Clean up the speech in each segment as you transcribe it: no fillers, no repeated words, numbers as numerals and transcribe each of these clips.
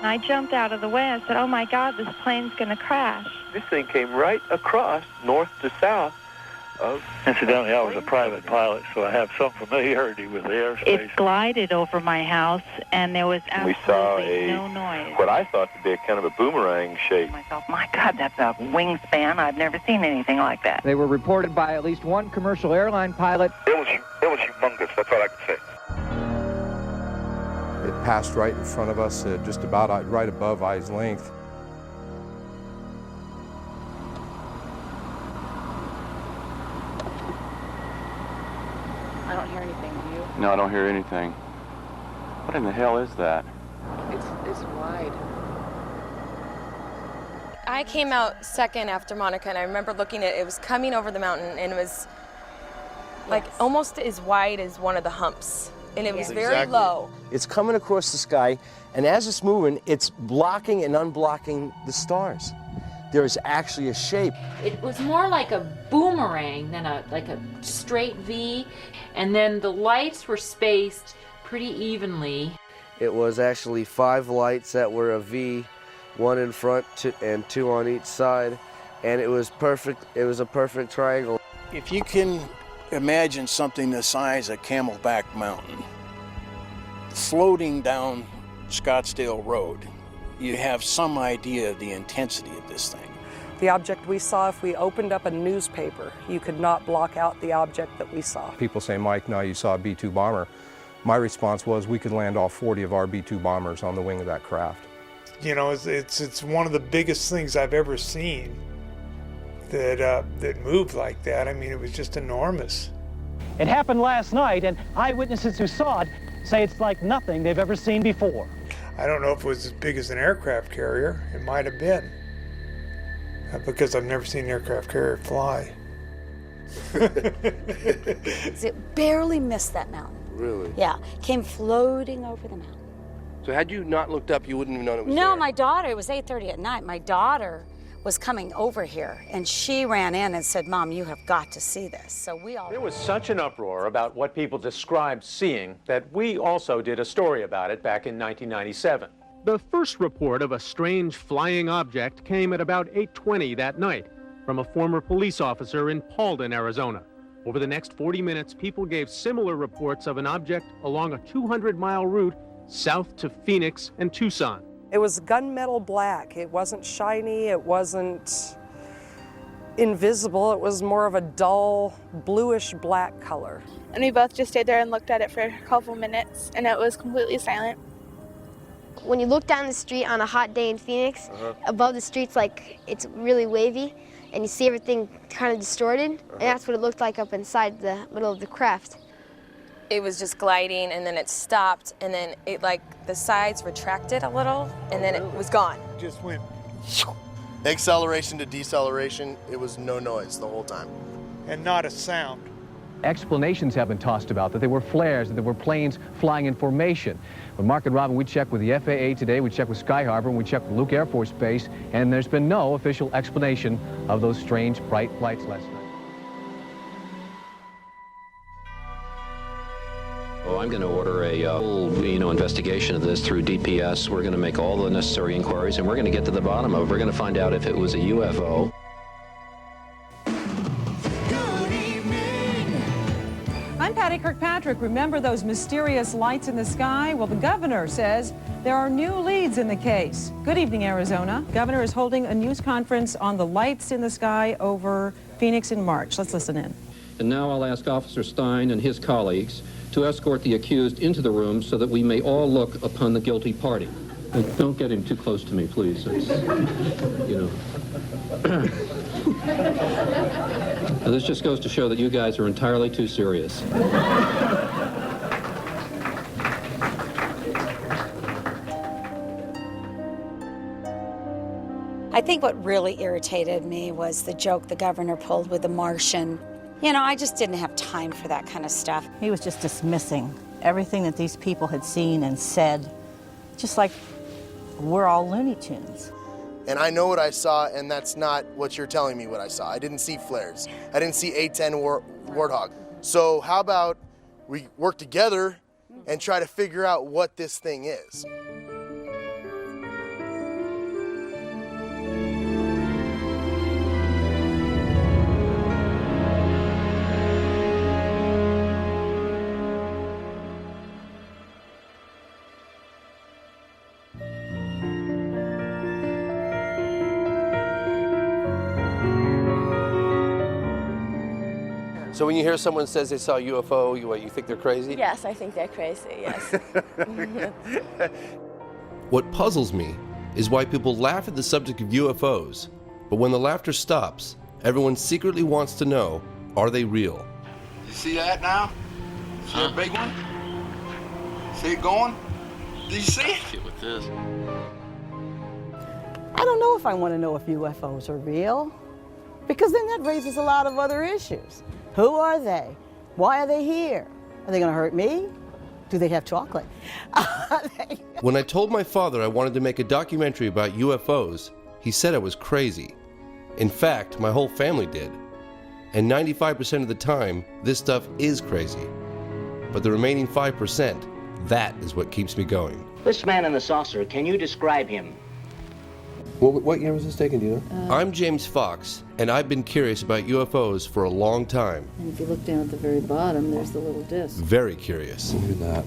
I jumped out of the way. I said, oh, my God, this plane's going to crash. This thing came right across, north to south. Incidentally, I was a private pilot, so I have some familiarity with the airspace. It glided over my house, and there was absolutely no noise. What I thought to be a kind of a boomerang shape. My God, that's a wingspan. I've never seen anything like that. They were reported by at least one commercial airline pilot. It was humongous, that's all I can say. It passed right in front of us, just about right above eye's length. I don't hear anything, do you? No, I don't hear anything. What in the hell is that? It's wide. I came out second after Monica, and I remember looking at it. It was coming over the mountain, and it was like almost as wide as one of the humps. And it was very low. It's coming across the sky, and as it's moving, it's blocking and unblocking the stars. There is actually a shape. It was more like a boomerang than like a straight V, and then the lights were spaced pretty evenly. It was actually 5 lights that were a V, 1 in front and 2 on each side, and it was perfect. It was a perfect triangle. If you can imagine something the size of Camelback Mountain floating down Scottsdale Road, you have some idea of the intensity of this thing. The object we saw, if we opened up a newspaper, you could not block out the object that we saw. People say, Mike, now you saw a B-2 bomber. My response was, we could land all 40 of our B-2 bombers on the wing of that craft. You know, it's one of the biggest things I've ever seen that moved like that. I mean, it was just enormous. It happened last night, and eyewitnesses who saw it say it's like nothing they've ever seen before. I don't know if it was as big as an aircraft carrier. It might have been, because I've never seen an aircraft carrier fly. It barely missed that mountain. Really? Yeah, came floating over the mountain. So had you not looked up, you wouldn't have known it was there? No, my daughter, it was 8:30 at night. My daughter was coming over here, and she ran in and said, Mom, you have got to see this. So we all... There was such an uproar about what people described seeing that we also did a story about it back in 1997. The first report of a strange flying object came at about 8:20 that night from a former police officer in Paulden, Arizona. Over the next 40 minutes, people gave similar reports of an object along a 200-mile route south to Phoenix and Tucson. It was gunmetal black. It wasn't shiny. It wasn't invisible. It was more of a dull bluish black color. And we both just stayed there and looked at it for a couple minutes, and it was completely silent. When you look down the street on a hot day in Phoenix, above the street's like it's really wavy, and you see everything kind of distorted, and that's what it looked like up inside the middle of the craft. It was just gliding, and then it stopped, and then it the sides retracted a little, and then it was gone. Just went. Acceleration to deceleration, it was no noise the whole time. And not a sound. Explanations have been tossed about that there were flares, that there were planes flying in formation. But Mark and Robin, we checked with the FAA today, we checked with Sky Harbor, and we checked with Luke Air Force Base, and there's been no official explanation of those strange bright lights last night. Oh, I'm going to order a full, investigation of this through DPS. We're going to make all the necessary inquiries, and we're going to get to the bottom of it. We're going to find out if it was a UFO. I'm Patty Kirkpatrick. Remember those mysterious lights in the sky? Well, the governor says there are new leads in the case. Good evening, Arizona. Governor is holding a news conference on the lights in the sky over Phoenix in March. Let's listen in. And now I'll ask Officer Stein and his colleagues to escort the accused into the room so that we may all look upon the guilty party. Don't get him too close to me, please. It's, Now, this just goes to show that you guys are entirely too serious. I think what really irritated me was the joke the governor pulled with the Martian. I just didn't have time for that kind of stuff. He was just dismissing everything that these people had seen and said, just like we're all Looney Tunes. And I know what I saw, and that's not what you're telling me what I saw. I didn't see flares. I didn't see A-10 Warthog. So how about we work together and try to figure out what this thing is? So when you hear someone says they saw a UFO, you think they're crazy? Yes, I think they're crazy, yes. What puzzles me is why people laugh at the subject of UFOs, but when the laughter stops, everyone secretly wants to know, are they real? You see that now? See a big one? See it going? Do you see it? With this. I don't know if I want to know if UFOs are real, because then that raises a lot of other issues. Who are they? Why are they here? Are they going to hurt me? Do they have chocolate? When I told my father I wanted to make a documentary about UFOs, he said I was crazy. In fact, my whole family did. And 95% of the time, this stuff is crazy. But the remaining 5%, that is what keeps me going. This man in the saucer, can you describe him? What year was this taken, do you know? I'm James Fox, and I've been curious about UFOs for a long time. And if you look down at the very bottom, there's the little disc. Very curious. Look at that.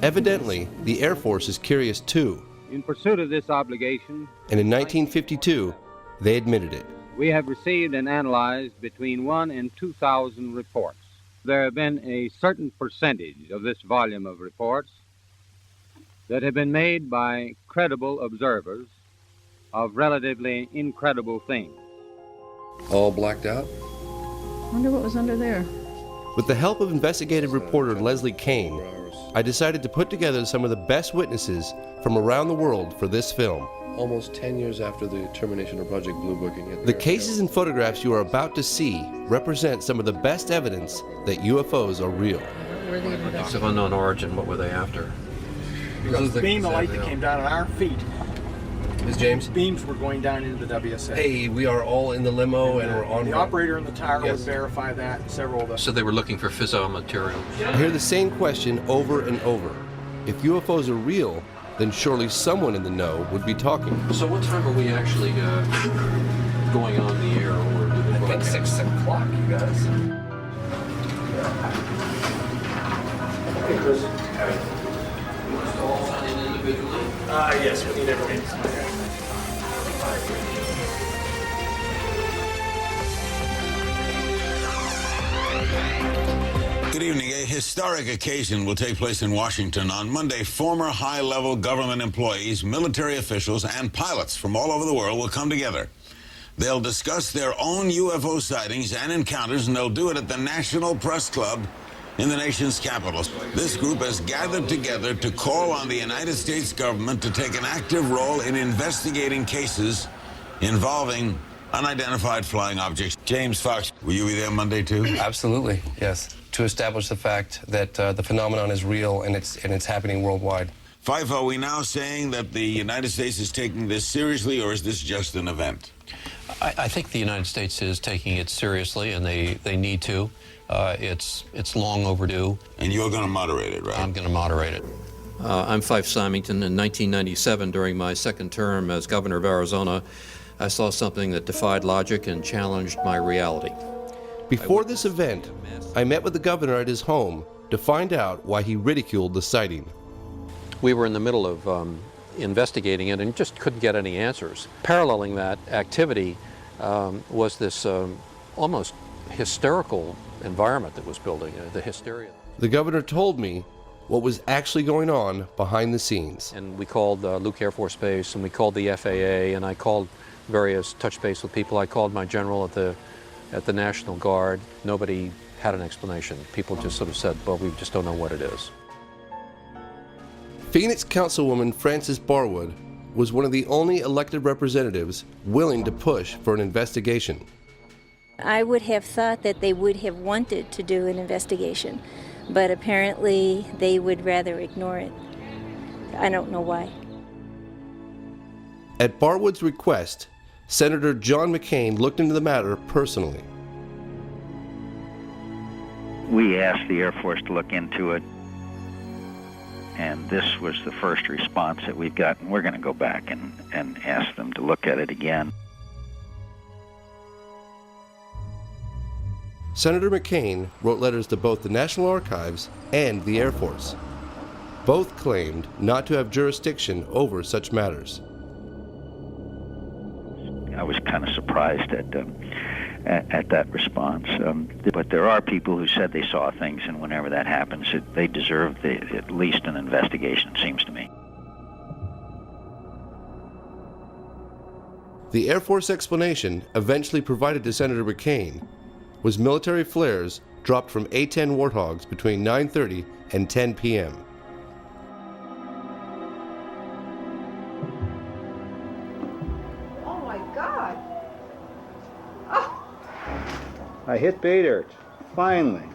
Evidently, the Air Force is curious too. In pursuit of this obligation, And in 1952, they admitted it. we have received and analyzed between 1,000 and 2,000 reports. There have been a certain percentage of this volume of reports that have been made by credible observers of relatively incredible things. All blacked out? Wonder what was under there. With the help of investigative reporter Leslie Kane, I decided to put together some of the best witnesses from around the world for this film. Almost 10 years after the termination of Project Blue Booking. The cases and photographs you are about to see represent some of the best evidence that UFOs are real. Objects of unknown origin, what were they after? This is the beam of light that came down at our feet. Is James? Beams were going down into the WSA. Hey, we are all in the limo and we're on. The operator in the tower would verify that, and several of us. So they were looking for fissile material. I hear the same question over and over. If UFOs are real, then surely someone in the know would be talking. So what time are we actually going on the air? Or I think 6 o'clock, you guys. Okay, Chris. All sign in individually? Yes, we need everything. Good evening. A historic occasion will take place in Washington on Monday. Former high-level government employees, military officials, and pilots from all over the world will come together. They'll discuss their own UFO sightings and encounters, and they'll do it at the National Press Club in the nation's capital. This group has gathered together to call on the United States government to take an active role in investigating cases involving unidentified flying objects. James Fox, will you be there Monday too? Absolutely, yes. To establish the fact that the phenomenon is real and it's happening worldwide. Fife, are we now saying that the United States is taking this seriously, or is this just an event? I think the United States is taking it seriously, and they need to. It's long overdue. And you're going to moderate it, right? I'm going to moderate it. I'm Fife Symington. In 1997, during my second term as governor of Arizona, I saw something that defied logic and challenged my reality. Before this event, I met with the governor at his home to find out why he ridiculed the sighting. We were in the middle of investigating it and just couldn't get any answers. Paralleling that activity was this almost hysterical environment that was building, the hysteria. The governor told me what was actually going on behind the scenes. And we called Luke Air Force Base, and we called the FAA, and I called various touch base with people. I called my general at the National Guard. Nobody had an explanation. People just sort of said, well, we just don't know what it is. Phoenix Councilwoman Frances Barwood was one of the only elected representatives willing to push for an investigation. I would have thought that they would have wanted to do an investigation, but apparently they would rather ignore it. I don't know why. At Barwood's request, Senator John McCain looked into the matter personally. We asked the Air Force to look into it, and this was the first response that we've gotten. We're going to go back and ask them to look at it again. Senator McCain wrote letters to both the National Archives and the Air Force. Both claimed not to have jurisdiction over such matters. I was kind of surprised at at that response. But there are people who said they saw things, and whenever that happens, they deserve at least an investigation, it seems to me. The Air Force explanation eventually provided to Senator McCain was military flares dropped from A-10 Warthogs between 9:30 and 10 p.m. Oh my God! I hit pay dirt, finally.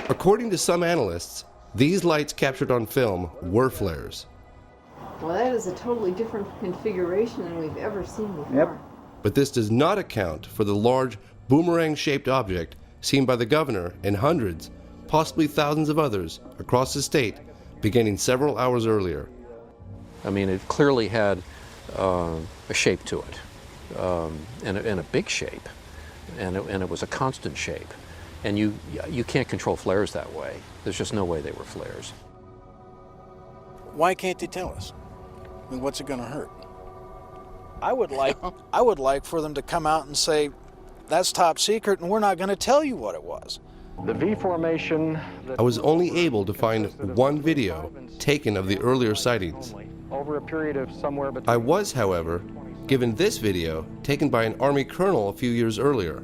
According to some analysts, these lights captured on film were flares. Well, that is a totally different configuration than we've ever seen before. Yep. But this does not account for the large boomerang-shaped object seen by the governor and hundreds, possibly thousands of others across the state beginning several hours earlier. I mean, it clearly had a shape to it, and a big shape, and it was a constant shape. And you can't control flares that way. There's just no way they were flares. Why can't they tell us? I mean, what's it going to hurt? I would like for them to come out and say, that's top secret, and we're not going to tell you what it was. The V formation. I was only able to find one video taken of the earlier sightings. Over a period of somewhere between. I was, however, given this video taken by an Army colonel a few years earlier.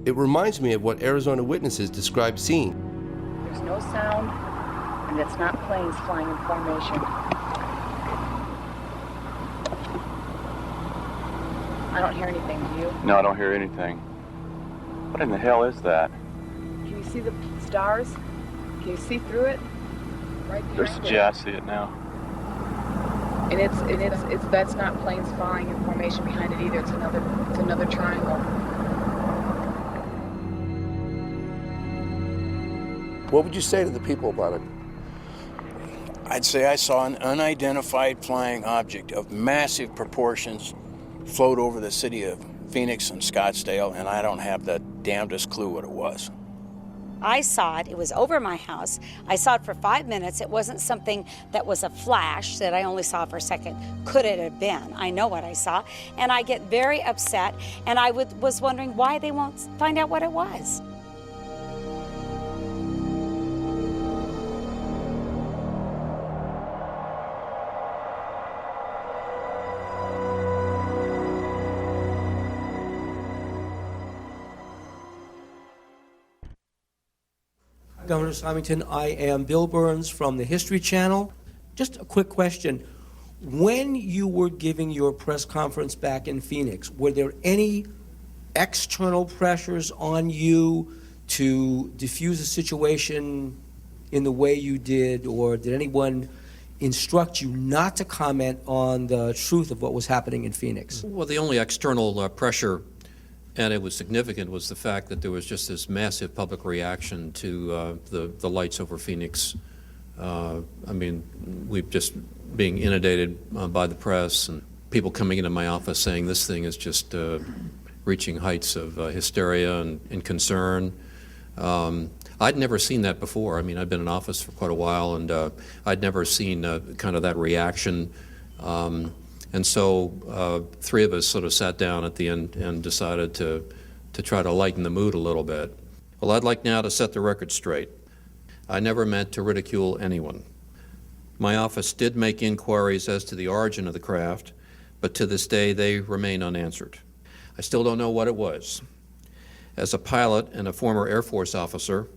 It reminds me of what Arizona witnesses described seeing. There's no sound, and it's not planes flying in formation. I don't hear anything, do you? No, I don't hear anything. What in the hell is that? Can you see the stars? Can you see through it? Right behind Yeah, I see it now. And it's that's not planes flying in formation behind it either. It's another triangle. What would you say to the people about it? I'd say I saw an unidentified flying object of massive proportions float over the city of Phoenix and Scottsdale, and I don't have the damnedest clue what it was. I saw it. It was over my house. I saw it for 5 minutes. It wasn't something that was a flash that I only saw for a second. Could it have been? I know what I saw. And I get very upset, and I was wondering why they won't find out what it was. Governor Symington, I am Bill Burns from the History Channel. Just a quick question. When you were giving your press conference back in Phoenix, were there any external pressures on you to diffuse the situation in the way you did, or did anyone instruct you not to comment on the truth of what was happening in Phoenix? Well, the only external pressure, and it was significant, was the fact that there was just this massive public reaction to the lights over Phoenix. I mean, we've just being inundated by the press and people coming into my office saying this thing is just reaching heights of hysteria and concern. I'd never seen that before. I mean, I'd been in office for quite a while, and I'd never seen kind of that reaction. And so three of us sort of sat down at the end and decided to try to lighten the mood a little bit. Well, I'd like now to set the record straight. I never meant to ridicule anyone. My office did make inquiries as to the origin of the craft, but to this day they remain unanswered. I still don't know what it was. As a pilot and a former Air Force officer,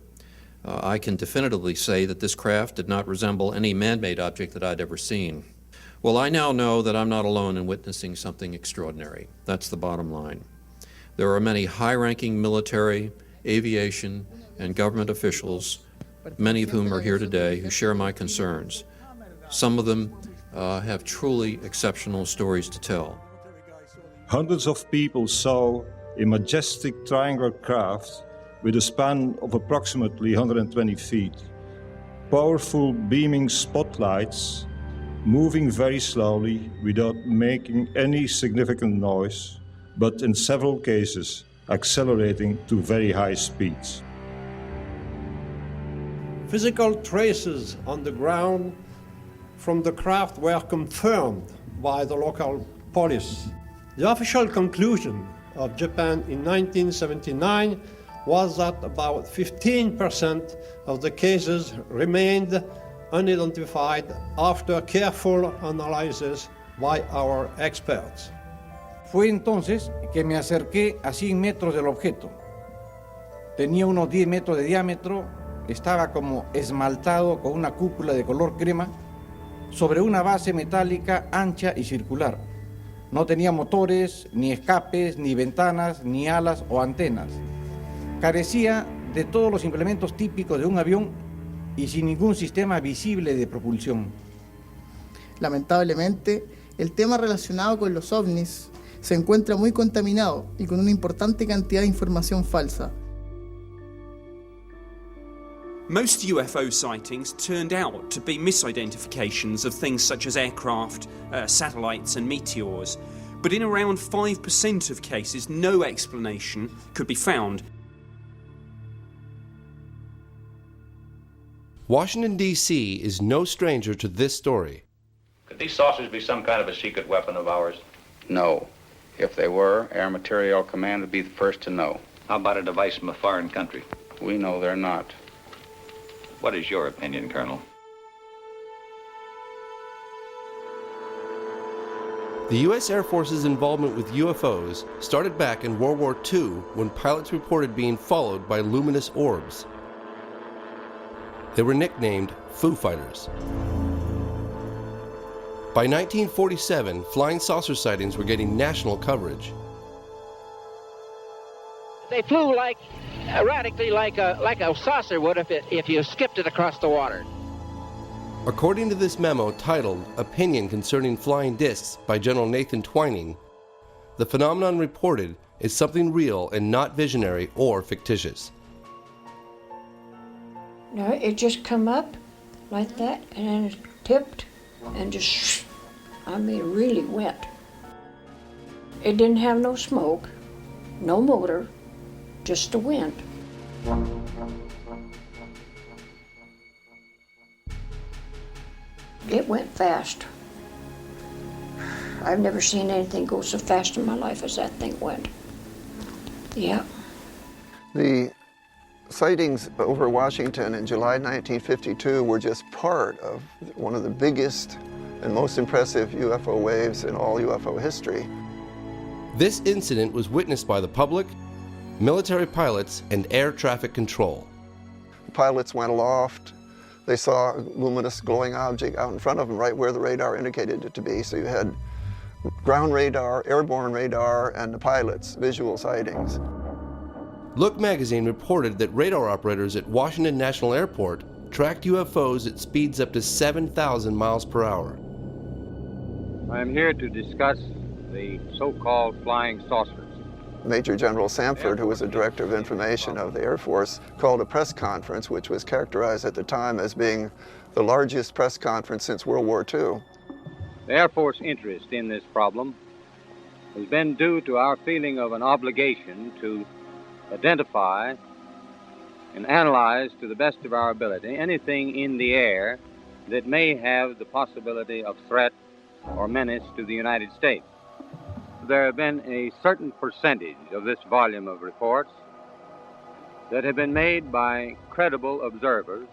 I can definitively say that this craft did not resemble any man-made object that I'd ever seen. Well, I now know that I'm not alone in witnessing something extraordinary. That's the bottom line. There are many high-ranking military, aviation, and government officials, many of whom are here today, who share my concerns. Some of them have truly exceptional stories to tell. Hundreds of people saw a majestic triangular craft with a span of approximately 120 feet. Powerful beaming spotlights moving very slowly without making any significant noise, but in several cases accelerating to very high speeds. Physical traces on the ground from the craft were confirmed by the local police. The official conclusion of Japan in 1979 was that about 15% of the cases remained unidentified after careful analysis by our experts. Fue entonces que me acerqué a 100 metros del objeto. Tenía unos 10 metros de diámetro, estaba como esmaltado con una cúpula de color crema sobre una base metálica ancha y circular. No tenía motores, ni escapes, ni ventanas, ni alas o antenas. Carecía de todos los implementos típicos de un avión y sin ningún sistema visible de propulsión. Lamentablemente, el tema relacionado con los ovnis se encuentra muy contaminado y con una importante cantidad de información falsa. Most UFO sightings turned out to be misidentifications of things such as aircraft, satellites and meteors, but in around 5% of cases no explanation could be found. Washington, D.C. is no stranger to this story. Could these saucers be some kind of a secret weapon of ours? No. If they were, Air Materiel Command would be the first to know. How about a device from a foreign country? We know they're not. What is your opinion, Colonel? The U.S. Air Force's involvement with UFOs started back in World War II when pilots reported being followed by luminous orbs. They were nicknamed Foo Fighters. By 1947, flying saucer sightings were getting national coverage. They flew erratically like a saucer would if you skipped it across the water. According to this memo titled Opinion Concerning Flying Discs by General Nathan Twining, the phenomenon reported is something real and not visionary or fictitious. No, it just come up like that and then it tipped and just, really went. It didn't have no smoke, no motor, just the wind. It went fast. I've never seen anything go so fast in my life as that thing went. Yeah. The sightings over Washington in July 1952 were just part of one of the biggest and most impressive UFO waves in all UFO history. This incident was witnessed by the public, military pilots, and air traffic control. The pilots went aloft. They saw a luminous glowing object out in front of them, right where the radar indicated it to be. So you had ground radar, airborne radar, and the pilots' visual sightings. Look magazine reported that radar operators at Washington National Airport tracked UFOs at speeds up to 7,000 miles per hour. I am here to discuss the so-called flying saucers. Major General Samford, who was the Director of Information of the Air Force, called a press conference, which was characterized at the time as being the largest press conference since World War II. The Air Force interest in this problem has been due to our feeling of an obligation to identify and analyze to the best of our ability anything in the air that may have the possibility of threat or menace to the United States. There have been a certain percentage of this volume of reports that have been made by credible observers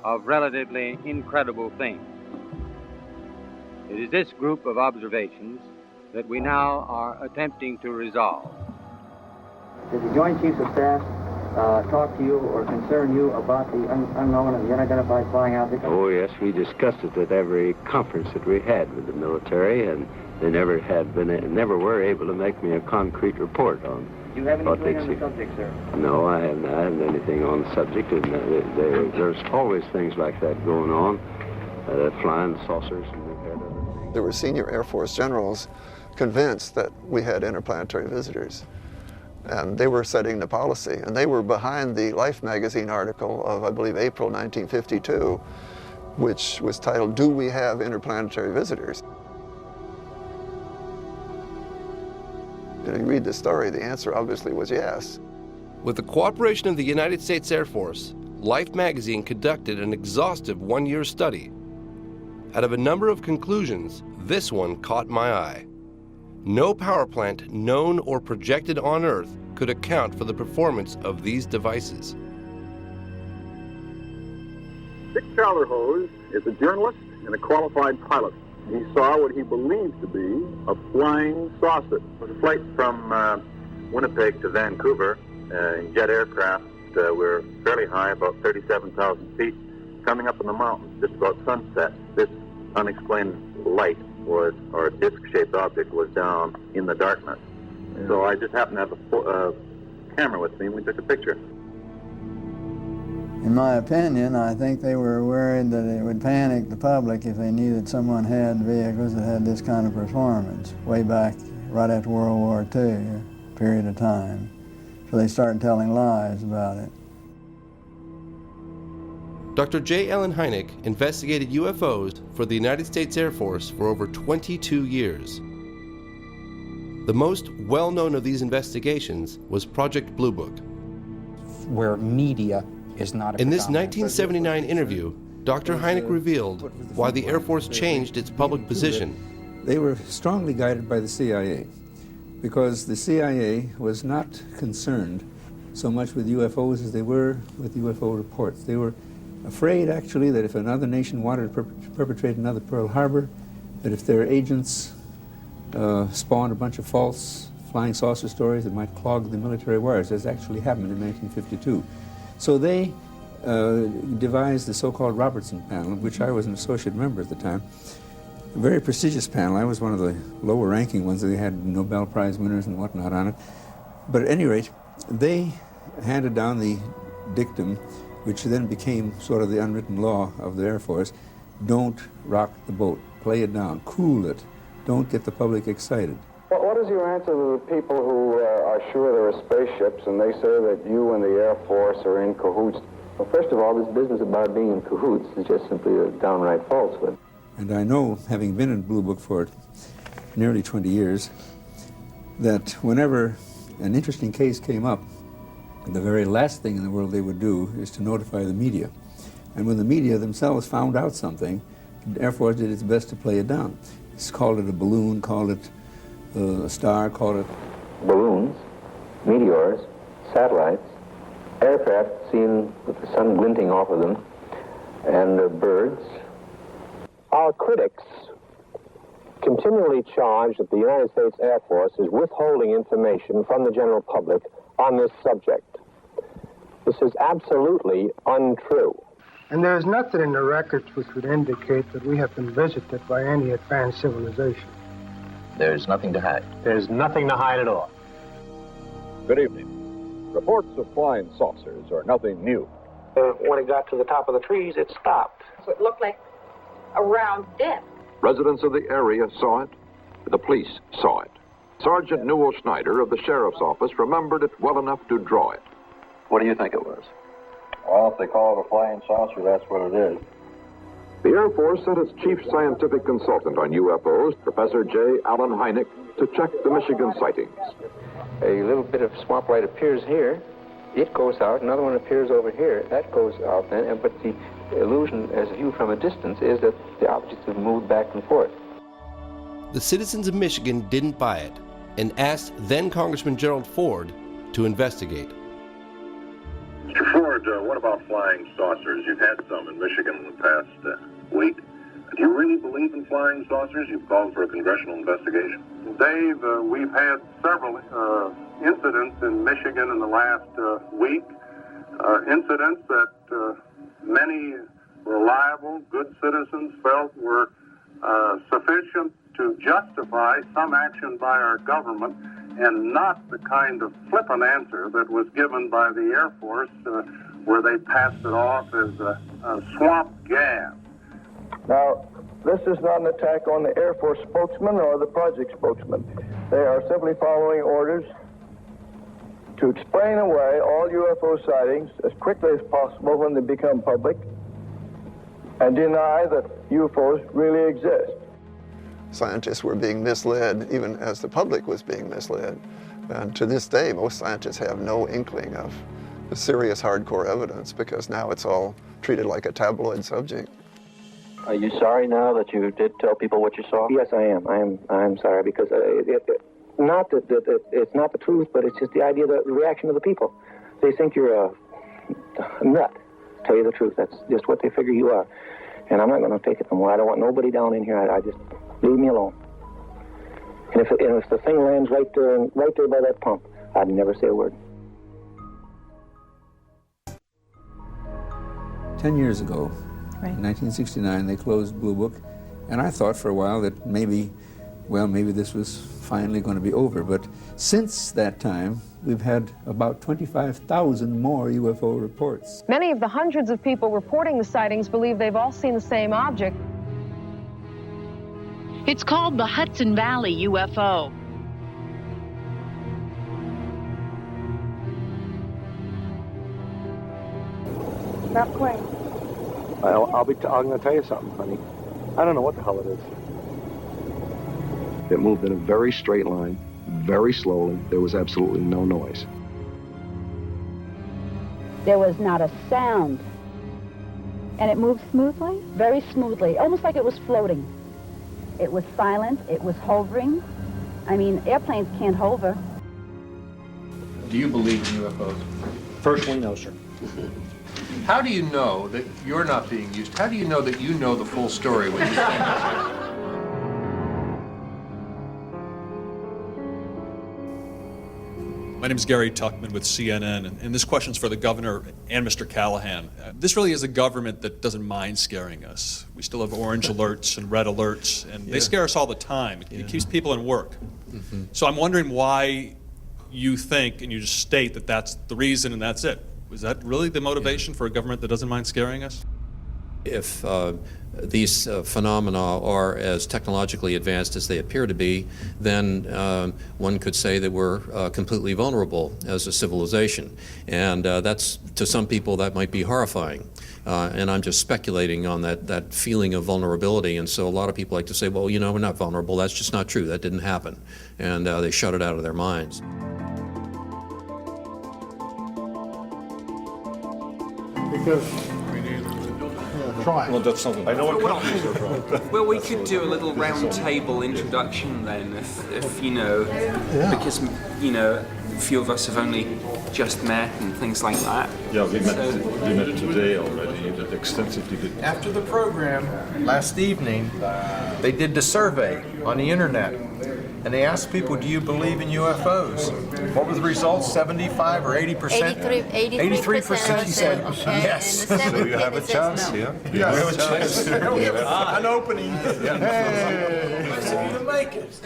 of relatively incredible things. It is this group of observations that we now are attempting to resolve. Did the Joint Chiefs of Staff talk to you or concern you about the unknown and the unidentified flying object? Oh, yes, we discussed it at every conference that we had with the military, and they never were able to make me a concrete report on. Do you have anything on the subject, sir? No, I haven't anything on the subject, and there's always things like that going on, flying saucers, and we've had other things. There were senior Air Force generals convinced that we had interplanetary visitors. And they were setting the policy, and they were behind the Life magazine article of, I believe, April 1952, which was titled, "Do We Have Interplanetary Visitors?" If you read the story, the answer obviously was yes. With the cooperation of the United States Air Force, Life magazine conducted an exhaustive one-year study. Out of a number of conclusions, this one caught my eye. no power plant known or projected on Earth could account for the performance of these devices. Dick Calderhose is a journalist and a qualified pilot. He saw what he believed to be a flying saucer. The flight from Winnipeg to Vancouver in jet aircraft were fairly high, about 37,000 feet, coming up in the mountains just about sunset. This unexplained light was, or disc-shaped object, was down in the darkness. Yeah. So I just happened to have a camera with me, and we took a picture. In my opinion, I think they were worried that it would panic the public if they knew that someone had vehicles that had this kind of performance way back right after World War II, a period of time. So they started telling lies about it. Dr. J. Allen Hynek investigated UFOs for the United States Air Force for over 22 years. The most well-known of these investigations was Project Blue Book. Where media is not in this 1979 interview, Dr. Hynek revealed why the Air Force changed its public position. They were strongly guided by the CIA, because the CIA was not concerned so much with UFOs as they were with UFO reports. They were afraid, actually, that if another nation wanted to perpetrate another Pearl Harbor, that if their agents spawned a bunch of false flying saucer stories, it might clog the military wires, as actually happened in 1952. So they devised the so-called Robertson panel, of which I was an associate member at the time. A very prestigious panel. I was one of the lower-ranking ones. They had Nobel Prize winners and whatnot on it. But at any rate, they handed down the dictum, which then became sort of the unwritten law of the Air Force: don't rock the boat, play it down, cool it, don't get the public excited. What is your answer to the people who are sure there are spaceships and they say that you and the Air Force are in cahoots? Well, first of all, this business about being in cahoots is just simply a downright falsehood. And I know, having been in Blue Book for nearly 20 years, that whenever an interesting case came up, the very last thing in the world they would do is to notify the media. And when the media themselves found out something, the Air Force did its best to play it down. It's called it a balloon, called it a star, called it... Balloons, meteors, satellites, aircraft seen with the sun glinting off of them, and birds. Our critics continually charge that the United States Air Force is withholding information from the general public on this subject. This is absolutely untrue. And there is nothing in the records which would indicate that we have been visited by any advanced civilization. There's nothing to hide. There's nothing to hide at all. Good evening. Reports of flying saucers are nothing new. When it got to the top of the trees, it stopped. So it looked like a round disc. Residents of the area saw it. The police saw it. Sergeant Newell Schneider of the Sheriff's Office remembered it well enough to draw it. What do you think it was? Well, if they call it a flying saucer, that's what it is. The Air Force sent its chief scientific consultant on UFOs, Professor J. Allen Hynek, to check the Michigan sightings. A little bit of swamp light appears here. It goes out. Another one appears over here. That goes out then. But the illusion, as viewed from a distance, is that the objects have moved back and forth. The citizens of Michigan didn't buy it and asked then Congressman Gerald Ford to investigate. Mr. Ford, what about flying saucers? You've had some in Michigan in the past week. Do you really believe in flying saucers? You've called for a congressional investigation. Dave, we've had several incidents in Michigan in the last week. Incidents that many reliable, good citizens felt were sufficient to justify some action by our government, and not the kind of flippant answer that was given by the Air Force where they passed it off as a swamp gas. Now, this is not an attack on the Air Force spokesman or the project spokesman. They are simply following orders to explain away all UFO sightings as quickly as possible when they become public and deny that UFOs really exist. Scientists were being misled, even as the public was being misled. And to this day, most scientists have no inkling of the serious hardcore evidence because now it's all treated like a tabloid subject. Are you sorry now that you did tell people what you saw? Yes, I am. I'm sorry because not that it's not the truth, but it's just the idea, the reaction of the people. They think you're a nut. Tell you the truth, that's just what they figure you are. And I'm not going to take it no more. I don't want nobody down in here. I just leave me alone. And if the thing lands right there by that pump, I'd never say a word. 10 years ago, in 1969, they closed Blue Book, and I thought for a while that maybe this was finally going to be over. But since that time, we've had about 25,000 more UFO reports. Many of the hundreds of people reporting the sightings believe they've all seen the same object. It's called the Hudson Valley UFO. Stop playing. I'm going to tell you something, honey. I don't know what the hell it is. It moved in a very straight line, very slowly. There was absolutely no noise. There was not a sound. And it moved smoothly? Very smoothly, almost like it was floating. It was silent, it was hovering. I mean, airplanes can't hover. Do you believe in UFOs? Personally, no, sir. How do you know that you're not being used? How do you know that you know the full story when you My name is Gary Tuckman with CNN, and this question's for the governor and Mr. Callahan. This really is a government that doesn't mind scaring us. We still have orange alerts and red alerts, and they scare us all the time. It keeps people in work. So I'm wondering why you think, and you just state that that's the reason and that's it. Was that really the motivation for a government that doesn't mind scaring us? If these phenomena are as technologically advanced as they appear to be, then one could say that we're completely vulnerable as a civilization. And that's, to some people, that might be horrifying. And I'm just speculating on that feeling of vulnerability. And so a lot of people like to say, well, you know, we're not vulnerable. That's just not true. That didn't happen. And they shut it out of their minds. Because Well, that's something. I know what companies are from. Well, we could do a little round table introduction then, if you know, because, you know, a few of us have only just met and things like that. Yeah, we met today already, extensively. After the program, last evening, they did the survey on the internet. And they asked people, do you believe in UFOs? What were the results, 75 or 80%? 83% said yes. So you have a chance here. You have a chance. We have an opening. Hey! You make it.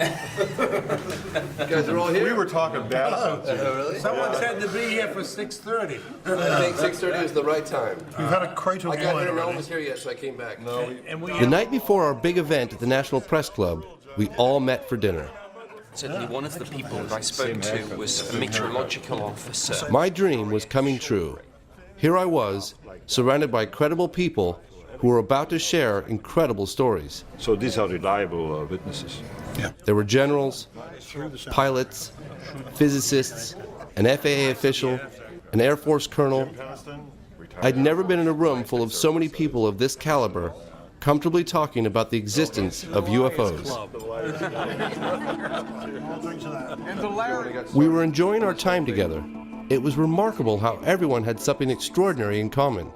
You guys are all here? We were talking bad about you. Really? Someone said to be here for 6:30. I think 6:30 is the right time. We've had a crate of I got wine here, no one already. was here yet, so I came back. No. The night before our big event at the National Press Club, we all met for dinner. Certainly one of the people that I spoke to was a meteorological officer. My dream was coming true. Here I was, surrounded by credible people who were about to share incredible stories. So these are reliable witnesses. Yeah. There were generals, pilots, physicists, an FAA official, an Air Force colonel. I'd never been in a room full of so many people of this caliber comfortably talking about the existence of UFOs. We were enjoying our time together. It was remarkable how everyone had something extraordinary in common.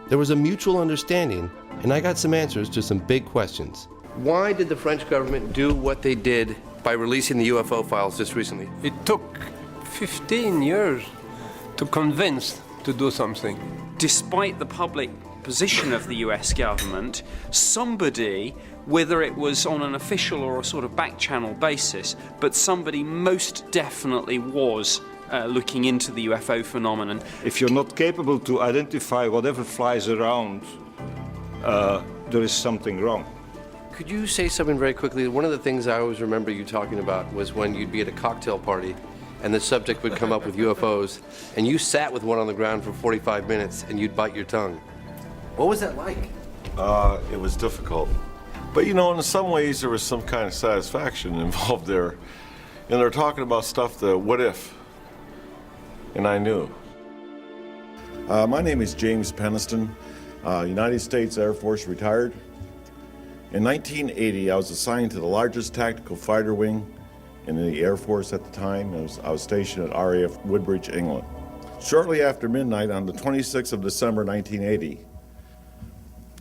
There was a mutual understanding, and I got some answers to some big questions. Why did the French government do what they did by releasing the UFO files just recently? It took 15 years to convince to do something. Despite the public position of the US government, somebody, whether it was on an official or a sort of back channel basis, but somebody most definitely was looking into the UFO phenomenon. If you're not capable to identify whatever flies around, there is something wrong. Could you say something very quickly? One of the things I always remember you talking about was when you'd be at a cocktail party and the subject would come up with UFOs, and you sat with one on the ground for 45 minutes and you'd bite your tongue. What was that like? It was difficult. But you know, in some ways there was some kind of satisfaction involved there. And they're talking about stuff, the what if. And I knew. My name is James Peniston, United States Air Force retired. In 1980, I was assigned to the largest tactical fighter wing in the Air Force at the time. I was stationed at RAF Woodbridge, England. Shortly after midnight on the 26th of December 1980,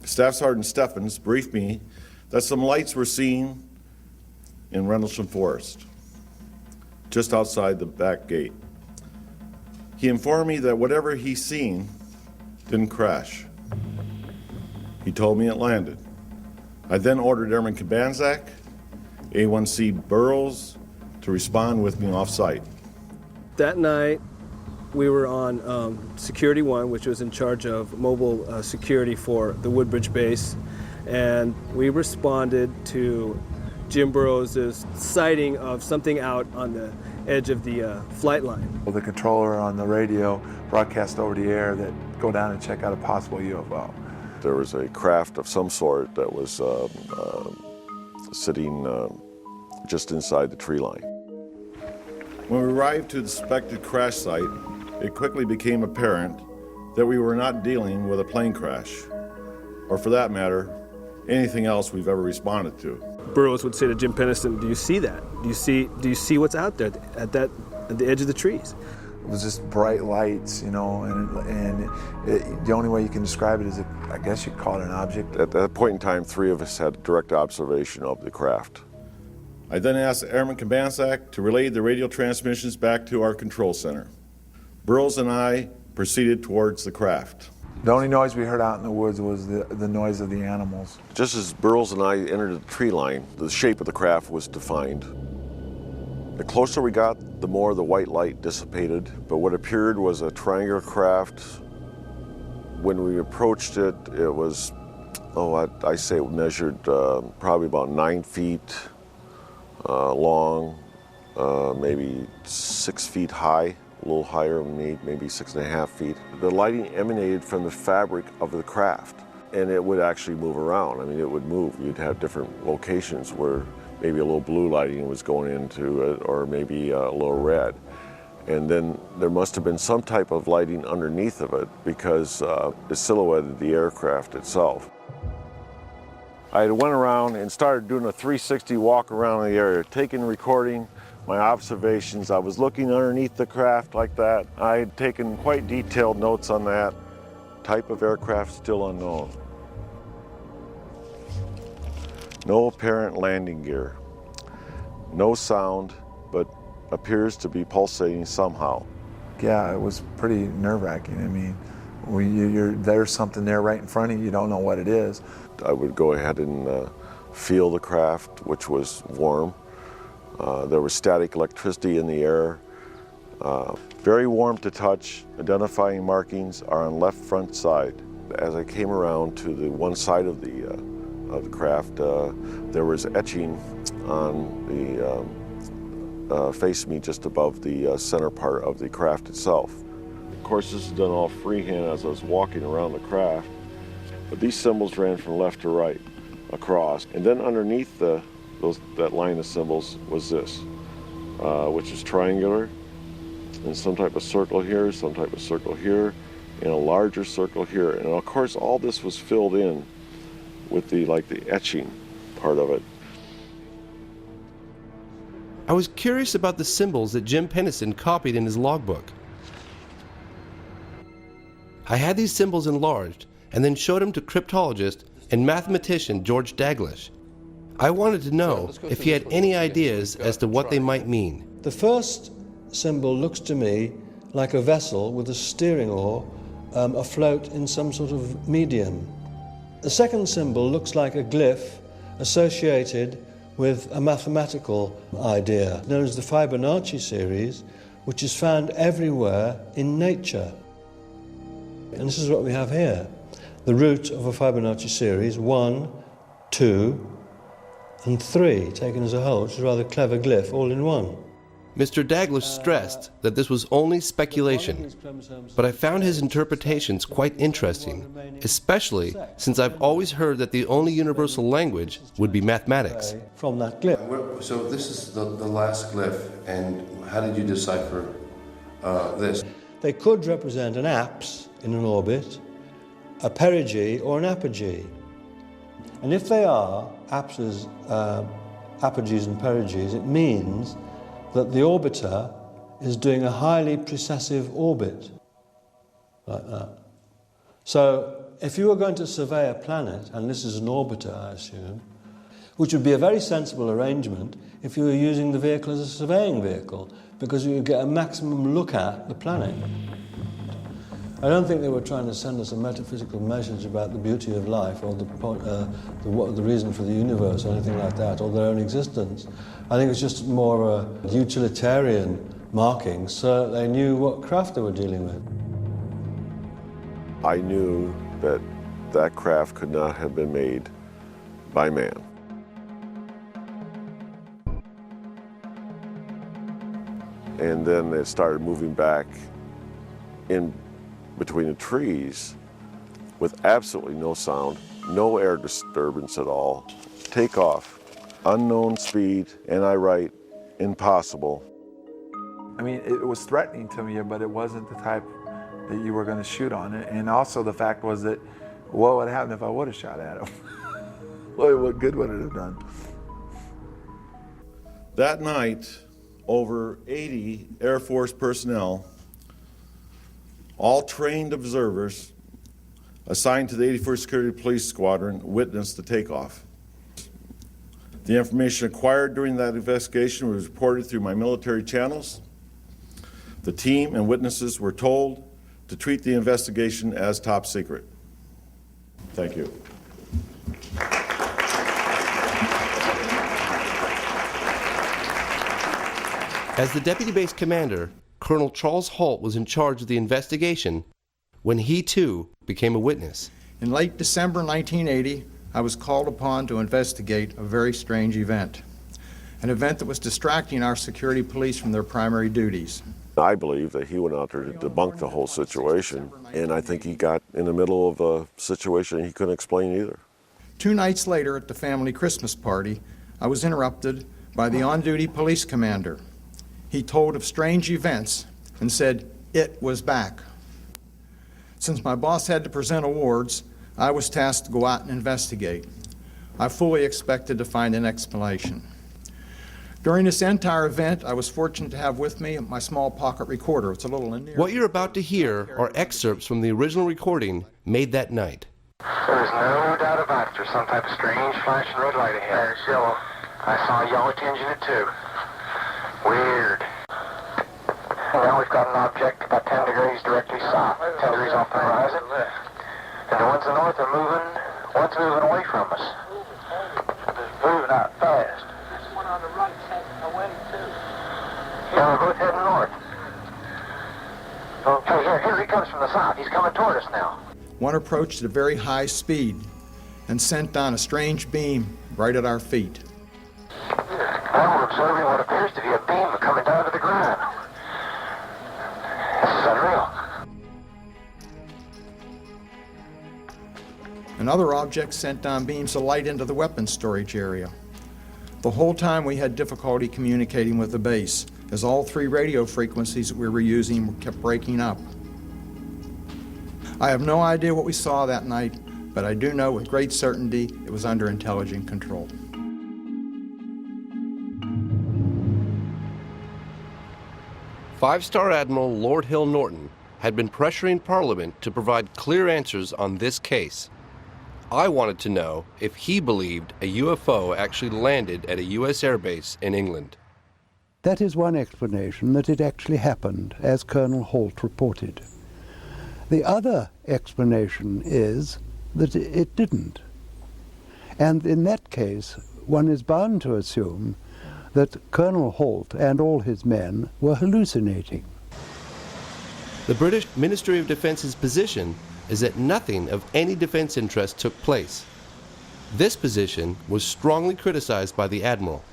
Staff Sergeant Steffens briefed me that some lights were seen in Rendlesham Forest, just outside the back gate. He informed me that whatever he seen didn't crash. He told me it landed. I then ordered Airman Kabanzak, A1C Burroughs, to respond with me off-site. That night, we were on Security 1, which was in charge of mobile security for the Woodbridge base, and we responded to Jim Burroughs' sighting of something out on the edge of the flight line. The controller on the radio broadcast over the air that go down and check out a possible UFO. There was a craft of some sort that was sitting just inside the tree line. When we arrived to the suspected crash site, it quickly became apparent that we were not dealing with a plane crash, or for that matter, anything else we've ever responded to. Burroughs would say to Jim Pennison, "Do you see that? Do you see what's out there at the edge of the trees?" It was just bright lights, you know, and the only way you can describe it is, I guess you'd call it an object. At that point in time, 3 of us had direct observation of the craft. I then asked Airman Kabanzak to relay the radio transmissions back to our control center. Burroughs and I proceeded towards the craft. The only noise we heard out in the woods was the noise of the animals. Just as Burroughs and I entered the tree line, the shape of the craft was defined. The closer we got, the more the white light dissipated, but what appeared was a triangular craft. When we approached it, it was, I say it measured probably about 9 feet long, maybe 6 feet high, a little higher, maybe 6.5 feet. The lighting emanated from the fabric of the craft, and it would actually move around. I mean, it would move. You'd have different locations where maybe a little blue lighting was going into it, or maybe a little red. And then there must have been some type of lighting underneath of it because it silhouetted the aircraft itself. I went around and started doing a 360 walk around the area, taking, recording my observations. I was looking underneath the craft like that. I had taken quite detailed notes on that. Type of aircraft still unknown. No apparent landing gear. No sound, but appears to be pulsating somehow. Yeah, it was pretty nerve-wracking. I mean, there's something there right in front of you, you don't know what it is. I would go ahead and feel the craft, which was warm. There was static electricity in the air. Very warm to touch. Identifying markings are on left front side. As I came around to the one side of the craft, there was etching on the facing me just above the center part of the craft itself. Of course, this is done all freehand as I was walking around the craft, but these symbols ran from left to right across, and then underneath that line of symbols was this, which is triangular, and some type of circle here, some type of circle here, and a larger circle here. And of course, all this was filled in with the etching part of it. I was curious about the symbols that Jim Pennison copied in his logbook. I had these symbols enlarged and then showed them to cryptologist and mathematician George Daglish. I wanted to know if he had any ideas as to what they might mean. The first symbol looks to me like a vessel with a steering oar afloat in some sort of medium. The second symbol looks like a glyph associated with a mathematical idea known as the Fibonacci series, which is found everywhere in nature. And this is what we have here. The root of a Fibonacci series, 1, 2, and 3, taken as a whole, which is a rather clever glyph, all in one. Mr. Daglish stressed that this was only speculation, but I found his interpretations quite interesting, especially since I've always heard that the only universal language would be mathematics. From that glyph. So this is the last glyph, and how did you decipher this? They could represent an apse in an orbit, a perigee, or an apogee. And if they are apogees and perigees, it means that the orbiter is doing a highly precessive orbit, like that. So if you were going to survey a planet, and this is an orbiter, I assume, which would be a very sensible arrangement if you were using the vehicle as a surveying vehicle, because you would get a maximum look at the planet. I don't think they were trying to send us a metaphysical message about the beauty of life or the reason for the universe or anything like that, or their own existence. I think it's just more a utilitarian marking so that they knew what craft they were dealing with. I knew that that craft could not have been made by man. And then it started moving back in between the trees with absolutely no sound, no air disturbance at all. Take off, unknown speed, and I write impossible. I mean, it was threatening to me, but it wasn't the type that you were going to shoot on it. And also the fact was that, what would happen if I would have shot at him? What good would it have done? That night, over 80 Air Force personnel, all trained observers assigned to the 81st Security Police Squadron, witnessed the takeoff. The information acquired during that investigation was reported through my military channels. The team and witnesses were told to treat the investigation as top secret. Thank you. As the deputy base commander, Colonel Charles Holt was in charge of the investigation when he too became a witness. In late December 1980, I was called upon to investigate a very strange event, an event that was distracting our security police from their primary duties. I believe that he went out there to debunk the whole situation, and I think he got in the middle of a situation he couldn't explain either. 2 nights later at the family Christmas party, I was interrupted by the on-duty police commander. He told of strange events and said it was back. Since my boss had to present awards, I was tasked to go out and investigate. I fully expected to find an explanation. During this entire event, I was fortunate to have with me my small pocket recorder. It's a little in near. What you're about to hear are excerpts from the original recording made that night. There's no doubt about it. There's some type of strange flashing red light ahead. It's yellow. I saw a yellow tinge in it too. Weird. And now we've got an object about 10 degrees directly south, 10 degrees off the horizon. And the ones in the north are moving, one's moving away from us. It's moving out fast. There's one on the right heading away too. Yeah, we're both heading north. Okay, here he comes from the south. He's coming toward us now. One approached at a very high speed and sent down a strange beam right at our feet. Now we're observing what appears to be a beam coming down to the ground. This is unreal. Another object sent down beams of light into the weapons storage area. The whole time we had difficulty communicating with the base, as all 3 radio frequencies that we were using kept breaking up. I have no idea what we saw that night, but I do know with great certainty it was under intelligent control. Five-star Admiral Lord Hill Norton had been pressuring Parliament to provide clear answers on this case. I wanted to know if he believed a UFO actually landed at a U.S. airbase in England. That is one explanation, that it actually happened, as Colonel Holt reported. The other explanation is that it didn't. And in that case, one is bound to assume that Colonel Holt and all his men were hallucinating. The British Ministry of Defence's position is that nothing of any defense interest took place. This position was strongly criticized by the Admiral.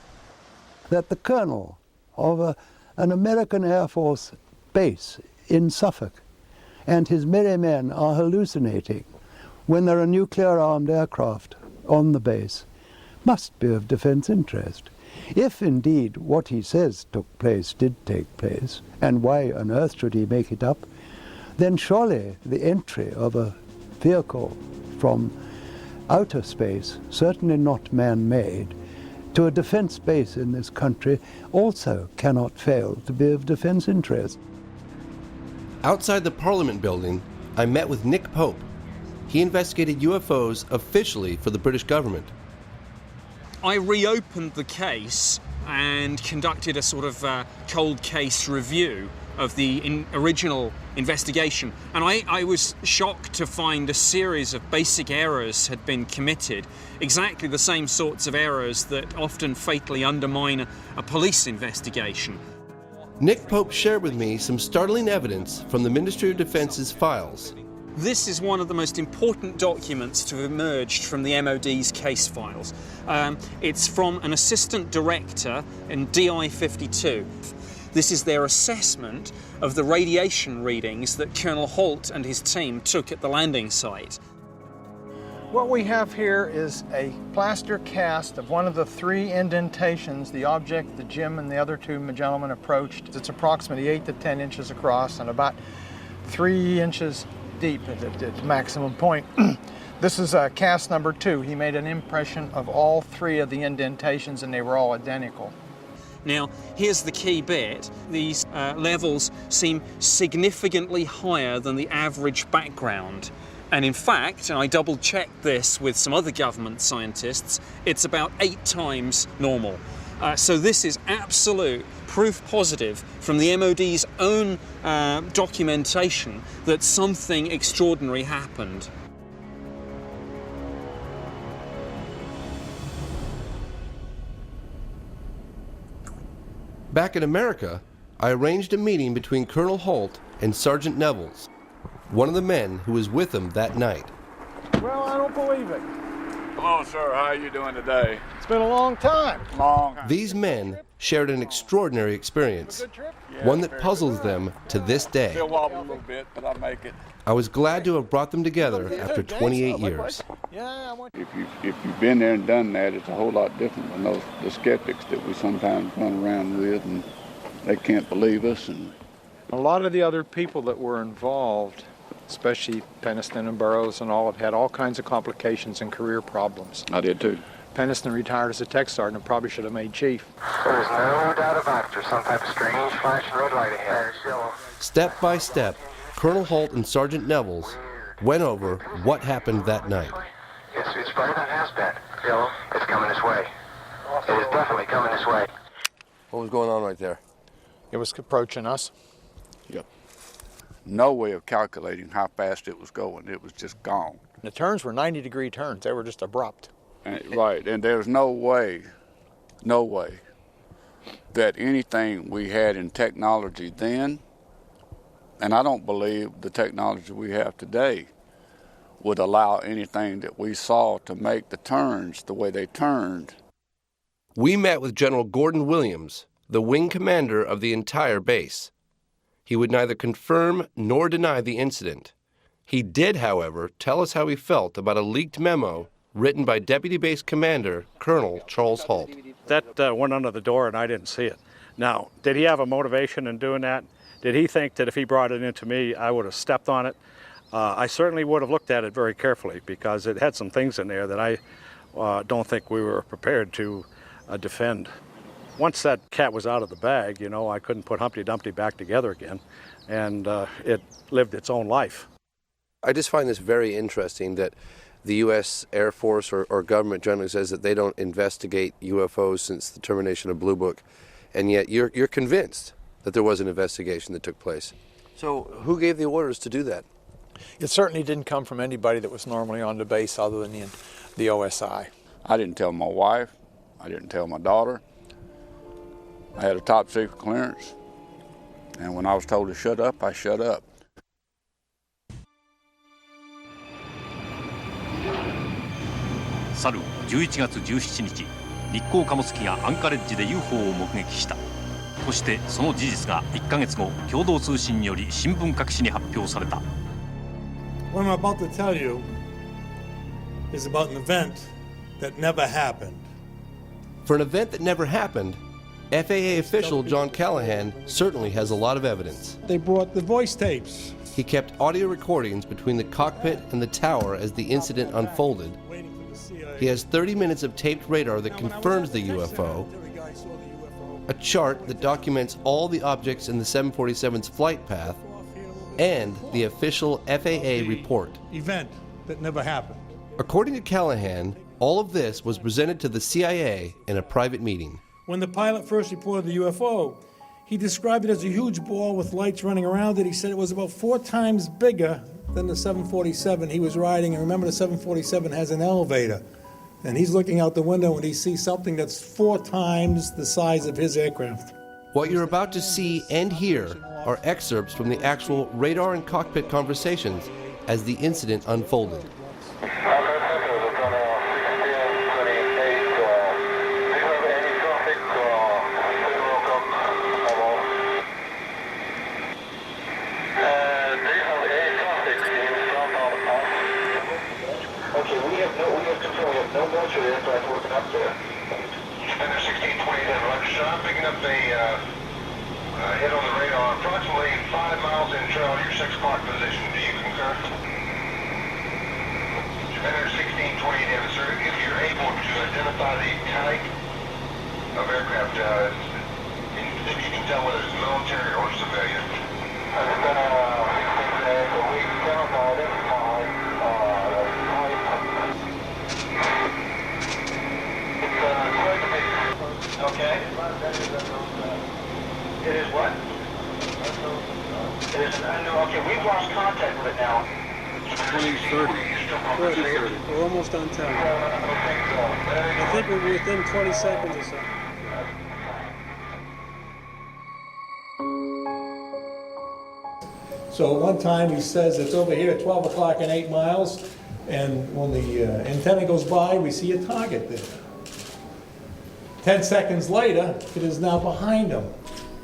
That the colonel of an American Air Force base in Suffolk and his merry men are hallucinating when there are nuclear-armed aircraft on the base must be of defense interest. If indeed what he says took place did take place, and why on earth should he make it up, then surely the entry of a vehicle from outer space, certainly not man-made, to a defense base in this country also cannot fail to be of defense interest. Outside the Parliament building, I met with Nick Pope. He investigated UFOs officially for the British government. I reopened the case and conducted a sort of cold case review of the original investigation, and I was shocked to find a series of basic errors had been committed, exactly the same sorts of errors that often fatally undermine a police investigation. Nick Pope shared with me some startling evidence from the Ministry of Defence's files. This is one of the most important documents to have emerged from the MOD's case files. It's from an assistant director in DI 52. This is their assessment of the radiation readings that Colonel Holt and his team took at the landing site. What we have here is a plaster cast of one of the 3 indentations the object that Jim and the other 2 gentlemen approached. It's approximately 8 to 10 inches across and about 3 inches deep at its maximum point. This is cast number 2. He made an impression of all 3 of the indentations and they were all identical. Now, here's the key bit. These levels seem significantly higher than the average background. And in fact, and I double-checked this with some other government scientists, it's about 8 times normal. So this is absolute proof positive from the MOD's own documentation that something extraordinary happened. Back in America, I arranged a meeting between Colonel Holt and Sergeant Nevels, one of the men who was with him that night. Well, I don't believe it. Hello, sir. How are you doing today? It's been a long time. These men shared an extraordinary experience, one that puzzles them to this day. Still wobble a little bit, but I make it. I was glad to have brought them together after 28 years. If you've been there and done that, it's a whole lot different than the skeptics that we sometimes run around with, and they can't believe us. And a lot of the other people that were involved, especially Peniston and Burroughs and all, have had all kinds of complications and career problems. I did too. Peniston retired as a tech sergeant and probably should have made chief. There's no doubt about it. There's some type of strange flashing red light ahead. Step by step, Colonel Holt and Sergeant Nevels went over what happened that night. It's brighter than it has been. It's coming this way. It is definitely coming this way. What was going on right there? It was approaching us. Yep. No way of calculating how fast it was going. It was just gone. The turns were 90-degree turns. They were just abrupt. Right, and there's no way that anything we had in technology then, and I don't believe the technology we have today, would allow anything that we saw to make the turns the way they turned. We met with General Gordon Williams, the wing commander of the entire base. He would neither confirm nor deny the incident. He did, however, tell us how he felt about a leaked memo written by Deputy Base Commander Colonel Charles Holt. That went under the door and I didn't see it. Now, did he have a motivation in doing that? Did he think that if he brought it into me, I would have stepped on it? I certainly would have looked at it very carefully because it had some things in there that I don't think we were prepared to defend. Once that cat was out of the bag, I couldn't put Humpty Dumpty back together again, and it lived its own life. I just find this very interesting that the U.S. Air Force or government generally says that they don't investigate UFOs since the termination of Blue Book, and yet you're convinced that there was an investigation that took place. So who gave the orders to do that? It certainly didn't come from anybody that was normally on the base other than the OSI. I didn't tell my wife. I didn't tell my daughter. I had a top secret clearance, and when I was told to shut up, I shut up.去る11月17日、日航貨物機がアンカレッジで UFO を目撃した。そしてその事実が1ヶ月後、共同通信により新聞各紙に発表された。What I'm about to tell you is about an event that never happened. For an event that never happened, FAA official John Callahan certainly has a lot of evidence. They brought the voice tapes. He kept audio recordings between the cockpit and the tower as the incident unfolded, He has 30 minutes of taped radar that confirms the UFO, a chart that documents all the objects in the 747's flight path, and the official FAA report. Event that never happened. According to Callahan, all of this was presented to the CIA in a private meeting. When the pilot first reported the UFO, he described it as a huge ball with lights running around it. He said it was about 4 times bigger than the 747 he was riding. And remember, the 747 has an elevator. And he's looking out the window and he sees something that's 4 times the size of his aircraft. What you're about to see and hear are excerpts from the actual radar and cockpit conversations as the incident unfolded. No military aircraft working up there. And they're 1620 I'm picking up a hit on the radar, approximately 5 miles in trail, your 6 o'clock position. Do you concur? And they're 1620 sir. If you're able to identify the type of aircraft, if you can tell whether it's military or civilian. It's been a week count on it. Okay. It is what? It is an unknown. Okay, we've lost contact with it now. 2030. We're almost on time. I think we're within 20 seconds or so. So one time he says it's over here at 12 o'clock and 8 miles, and when the antenna goes by, we see a target there. 10 seconds later, it is now behind him,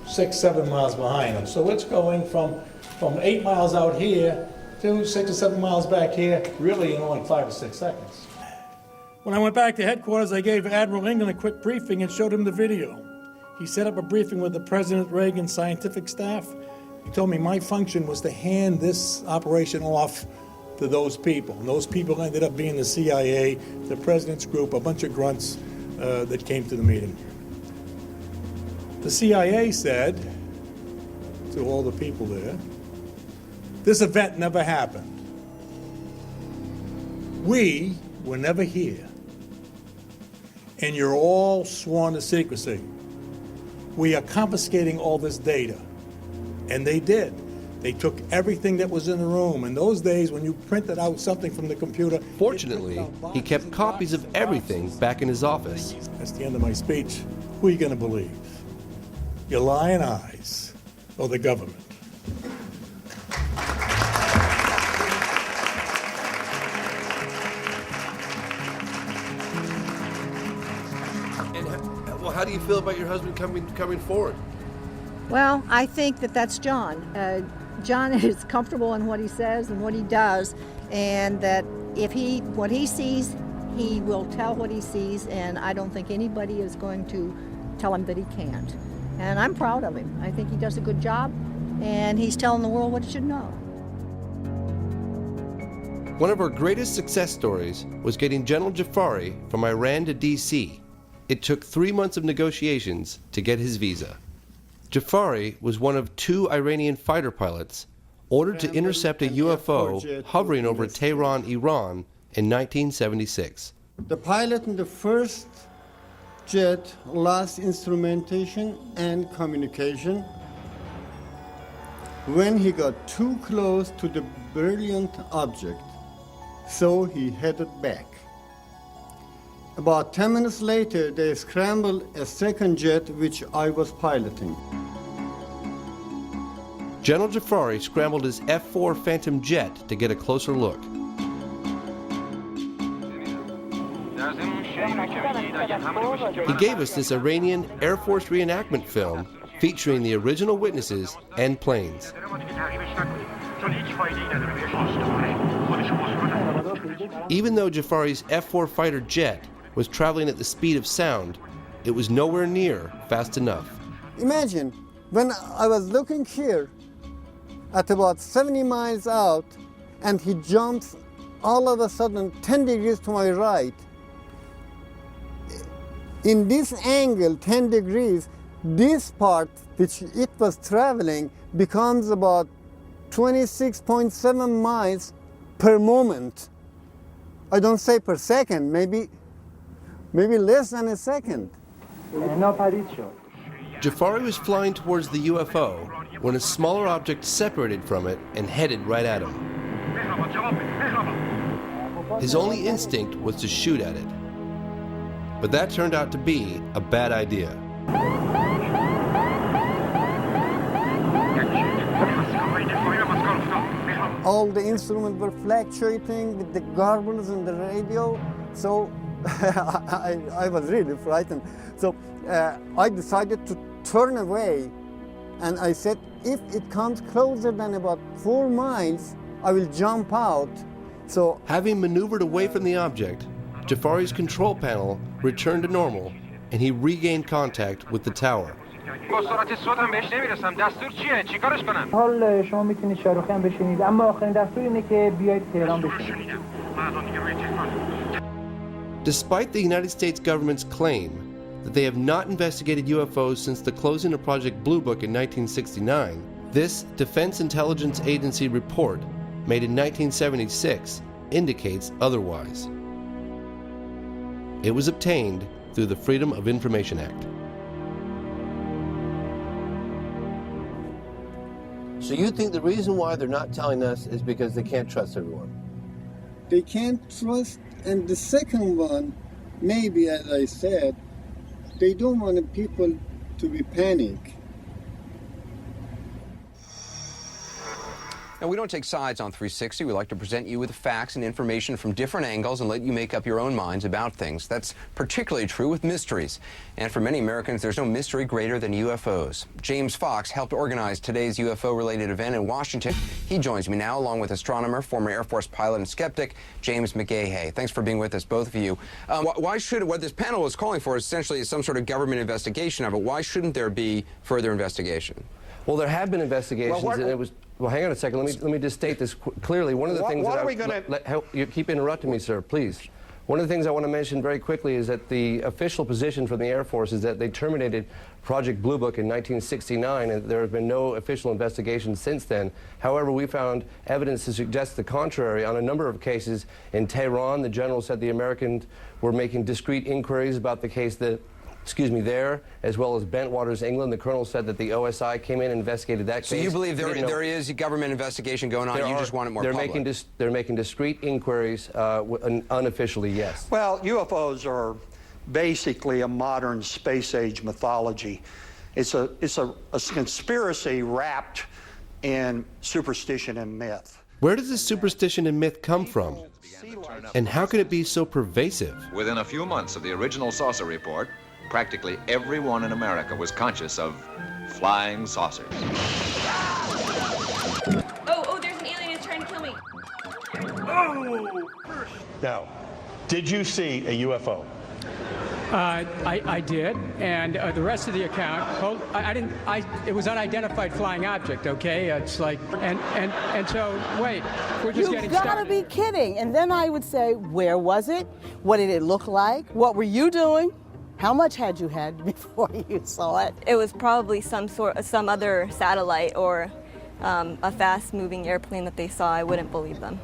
6-7 miles behind him. So it's going from 8 miles out here to 6 or 7 miles back here, really in only 5 or 6 seconds. When I went back to headquarters, I gave Admiral England a quick briefing and showed him the video. He set up a briefing with the President Reagan scientific staff. He told me my function was to hand this operation off to those people. And those people ended up being the CIA, the President's group, a bunch of grunts that came to the meeting. The CIA said to all the people there, this event never happened. We were never here. And you're all sworn to secrecy. We are confiscating all this data. And they did. They took everything that was in the room. In those days, when you printed out something from the computer... Fortunately, he kept copies of everything back in his office. That's the end of my speech. Who are you going to believe? Your lying eyes or the government? And how do you feel about your husband coming forward? Well, I think that's John. John is comfortable in what he says and what he does, and that what he sees, he will tell what he sees, and I don't think anybody is going to tell him that he can't. And I'm proud of him. I think he does a good job, and he's telling the world what it should know. One of our greatest success stories was getting General Jafari from Iran to D.C. It took 3 months of negotiations to get his visa. Jafari was one of 2 Iranian fighter pilots ordered to intercept a UFO hovering over Tehran, Iran in 1976. The pilot in the first jet lost instrumentation and communication when he got too close to the brilliant object, so he headed back. About 10 minutes later, they scrambled a second jet which I was piloting. General Jafari scrambled his F-4 Phantom jet to get a closer look. He gave us this Iranian Air Force reenactment film featuring the original witnesses and planes. Even though Jafari's F-4 fighter jet was traveling at the speed of sound, it was nowhere near fast enough. Imagine, when I was looking here at about 70 miles out, and he jumps all of a sudden 10 degrees to my right, In this angle, 10 degrees, this part which it was traveling becomes about 26.7 miles per moment. I don't say per second, maybe less than a second. Jafari was flying towards the UFO when a smaller object separated from it and headed right at him. His only instinct was to shoot at it. But that turned out to be a bad idea. All the instruments were fluctuating with the garblers and the radio, so I was really frightened. So I decided to turn away, and I said, if it comes closer than about 4 miles, I will jump out. So, having maneuvered away from the object, Jafari's control panel returned to normal, and he regained contact with the tower. Despite the United States government's claim that they have not investigated UFOs since the closing of Project Blue Book in 1969, this Defense Intelligence Agency report, made in 1976, indicates otherwise. It was obtained through the Freedom of Information Act. So you think the reason why they're not telling us is because they can't trust everyone? They can't trust, and the second one, maybe as I said, they don't want people to be panicked. Now, we don't take sides on 360. We like to present you with facts and information from different angles and let you make up your own minds about things. That's particularly true with mysteries. And for many Americans, there's no mystery greater than UFOs. James Fox helped organize today's UFO-related event in Washington. He joins me now, along with astronomer, former Air Force pilot and skeptic, James McGahey. Thanks for being with us, both of you. Why should, what this panel is calling for is essentially some sort of government investigation of it. Why shouldn't there be further investigation? Well, there have been investigations, and it was... Well, hang on a second. Let me just state this clearly. One of the things that you keep interrupting me, sir, please. One of the things I want to mention very quickly is that the official position from the Air Force is that they terminated Project Blue Book in 1969, and there have been no official investigations since then. However, we found evidence to suggest the contrary. On a number of cases in Tehran, the general said the Americans were making discrete inquiries about the case there, as well as Bentwaters, England. The colonel said that the OSI came in and investigated that case. So you believe there is a government investigation going on, you just want it more public? They're making discrete inquiries, unofficially, yes. Well, UFOs are basically a modern space-age mythology. It's a conspiracy wrapped in superstition and myth. Where does this superstition and myth come from? And how could it be so pervasive? Within a few months of the original saucer report, practically everyone in America was conscious of flying saucers. Oh, there's an alien who's trying to kill me. Oh! Now, did you see a UFO? I did, and the rest of the account, I didn't. It was unidentified flying object. Okay, it's like, and so wait, we're just getting started. You've got to be kidding! And then I would say, where was it? What did it look like? What were you doing? How much had you had before you saw it? It was probably some other satellite or a fast-moving airplane that they saw. I wouldn't believe them.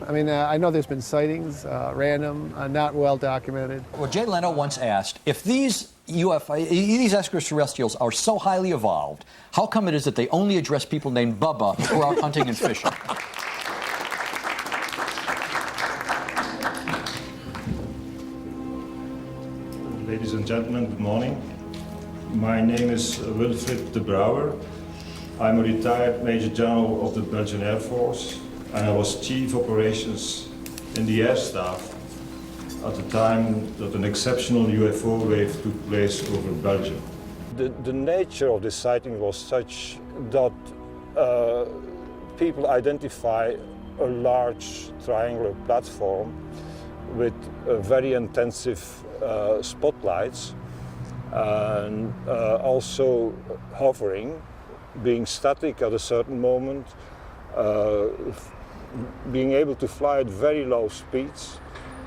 I mean, I know there's been sightings, random, not well documented. Well, Jay Leno once asked, if these extraterrestrials are so highly evolved, how come it is that they only address people named Bubba who are out hunting and fishing? Ladies and gentlemen, good morning. My name is Wilfried de Brouwer. I'm a retired Major General of the Belgian Air Force, and I was Chief Operations in the Air Staff at the time that an exceptional UFO wave took place over Belgium. The nature of this sighting was such that people identify a large triangular platform with very intensive spotlights and also hovering, being static at a certain moment, being able to fly at very low speeds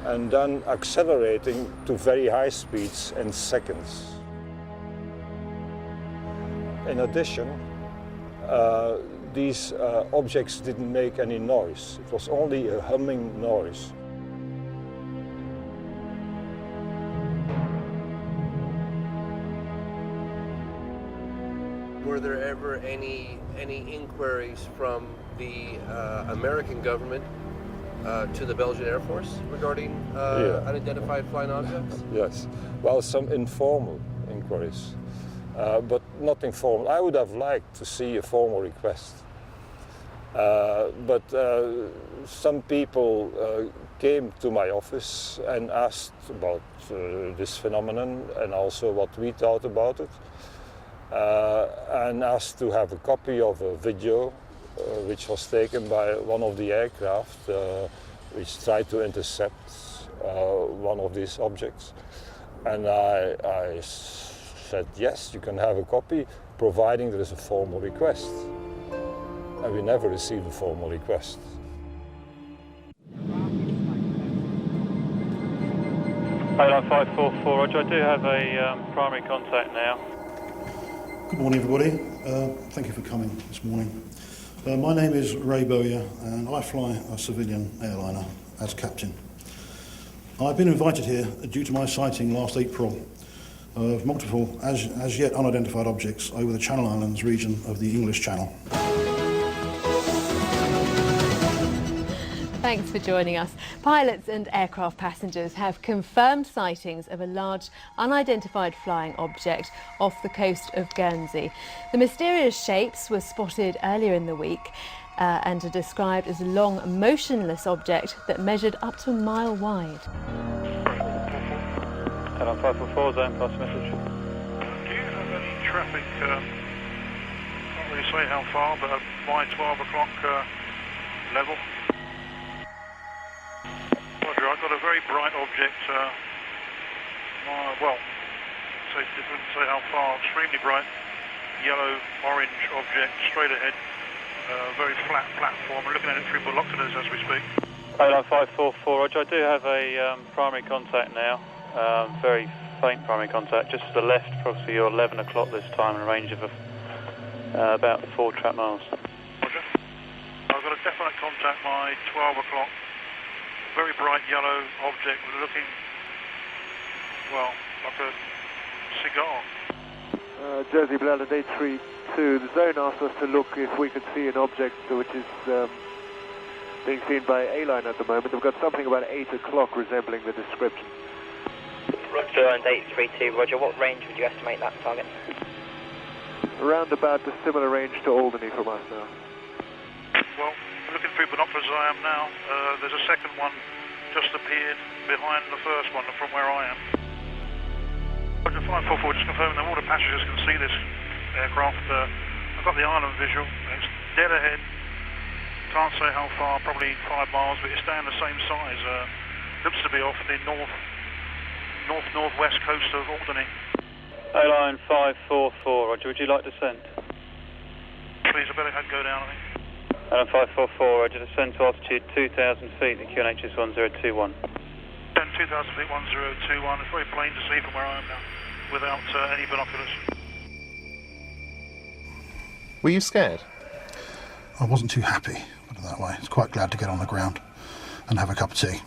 and then accelerating to very high speeds in seconds. In addition, these objects didn't make any noise. It was only a humming noise. Were there ever any inquiries from the American government to the Belgian Air Force regarding unidentified flying objects? Yes, well, some informal inquiries, but nothing formal. I would have liked to see a formal request. But some people came to my office and asked about this phenomenon and also what we thought about it. And asked to have a copy of a video which was taken by one of the aircraft which tried to intercept one of these objects. And I said, yes, you can have a copy, providing there is a formal request. And we never received a formal request. Airline 544, Roger, I do have a primary contact now. Good morning, everybody. Thank you for coming this morning. My name is Ray Bowyer, and I fly a civilian airliner as captain. I've been invited here due to my sighting last April of multiple, as yet unidentified objects over the Channel Islands region of the English Channel. Thanks for joining us. Pilots and aircraft passengers have confirmed sightings of a large unidentified flying object off the coast of Guernsey. The mysterious shapes were spotted earlier in the week and are described as a long, motionless object that measured up to a mile wide. Airline 544, zone pass message. Do you have any traffic, can't really say how far, but by 12 o'clock level? Roger, I've got a very bright object, well, it doesn't say how far, extremely bright, yellow-orange object, straight ahead, very flat platform. We're looking at it through binoculars as we speak. Airline 544, Roger, I do have a primary contact now, very faint primary contact, just to the left, probably you're 11 o'clock this time, in a range of about 4 trap miles. Roger. I've got a definite contact by 12 o'clock. Very bright yellow object looking, well, like a cigar. Jersey Blanda 832, the zone asked us to look if we could see an object which is being seen by A-Line at the moment. We've got something about 8 o'clock resembling the description. Roger, and 832, Roger, what range would you estimate that target? Around about a similar range to Alderney from us now. Well, looking through binoculars as I am now, there's a second one just appeared behind the first one from where I am. Roger 544, just confirming that all the passengers can see this aircraft. I've got the island visual, it's dead ahead, can't say how far, probably 5 miles, but it's staying the same size. Looks to be off the north-northwest coast of Alderney. Airline 544, Roger, would you like descent? Please, I better go down, I think. Airline 544, Roger, descend to altitude 2,000 feet, the QNH is 1021. 2,000 feet, 1021. It's very plain to see from where I am now, without any binoculars. Were you scared? I wasn't too happy, put it that way. I was quite glad to get on the ground and have a cup of tea.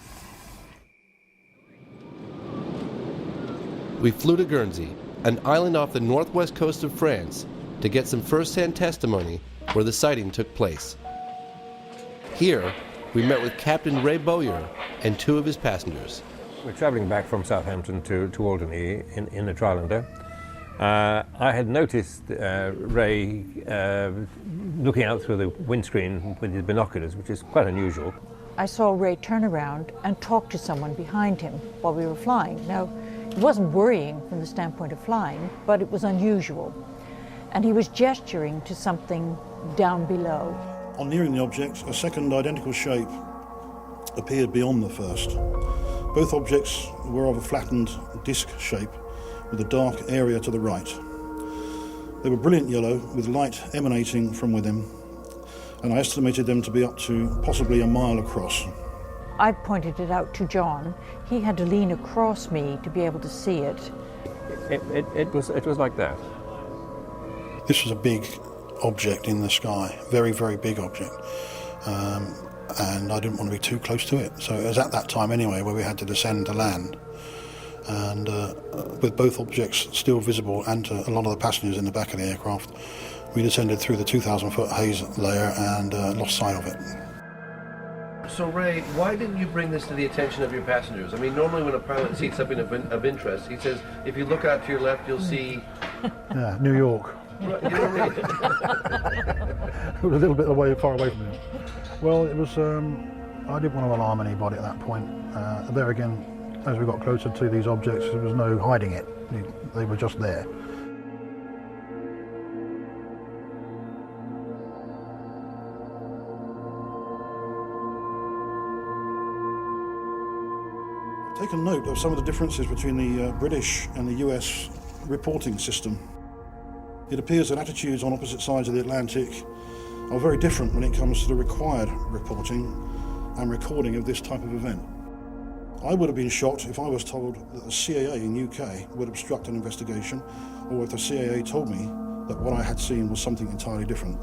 We flew to Guernsey, an island off the northwest coast of France, to get some first-hand testimony where the sighting took place. Here, we met with Captain Ray Bowyer and 2 of his passengers. We're travelling back from Southampton to Alderney in the Trilinder. I had noticed Ray looking out through the windscreen with his binoculars, which is quite unusual. I saw Ray turn around and talk to someone behind him while we were flying. Now, it wasn't worrying from the standpoint of flying, but it was unusual. And he was gesturing to something down below. On nearing the object, a second identical shape appeared beyond the first. Both objects were of a flattened disc shape with a dark area to the right. They were brilliant yellow with light emanating from within, and I estimated them to be up to possibly a mile across. I pointed it out to John. He had to lean across me to be able to see it. It was like that. This was a big object in the sky, very, very big object. And I didn't want to be too close to it. So it was at that time anyway where we had to descend to land. And with both objects still visible and to a lot of the passengers in the back of the aircraft, we descended through the 2,000-foot haze layer and lost sight of it. So Ray, why didn't you bring this to the attention of your passengers? I mean, normally when a pilot sees something of interest, he says, if you look out to your left, you'll see... Yeah, New York. Right, you know what It was a little bit far away from it. Well, it was, I didn't want to alarm anybody at that point. There again, as we got closer to these objects, there was no hiding it. They were just there. Taken note of some of the differences between the British and the US reporting system. It appears that attitudes on opposite sides of the Atlantic are very different when it comes to the required reporting and recording of this type of event. I would have been shocked if I was told that the CAA in UK would obstruct an investigation, or if the CAA told me that what I had seen was something entirely different.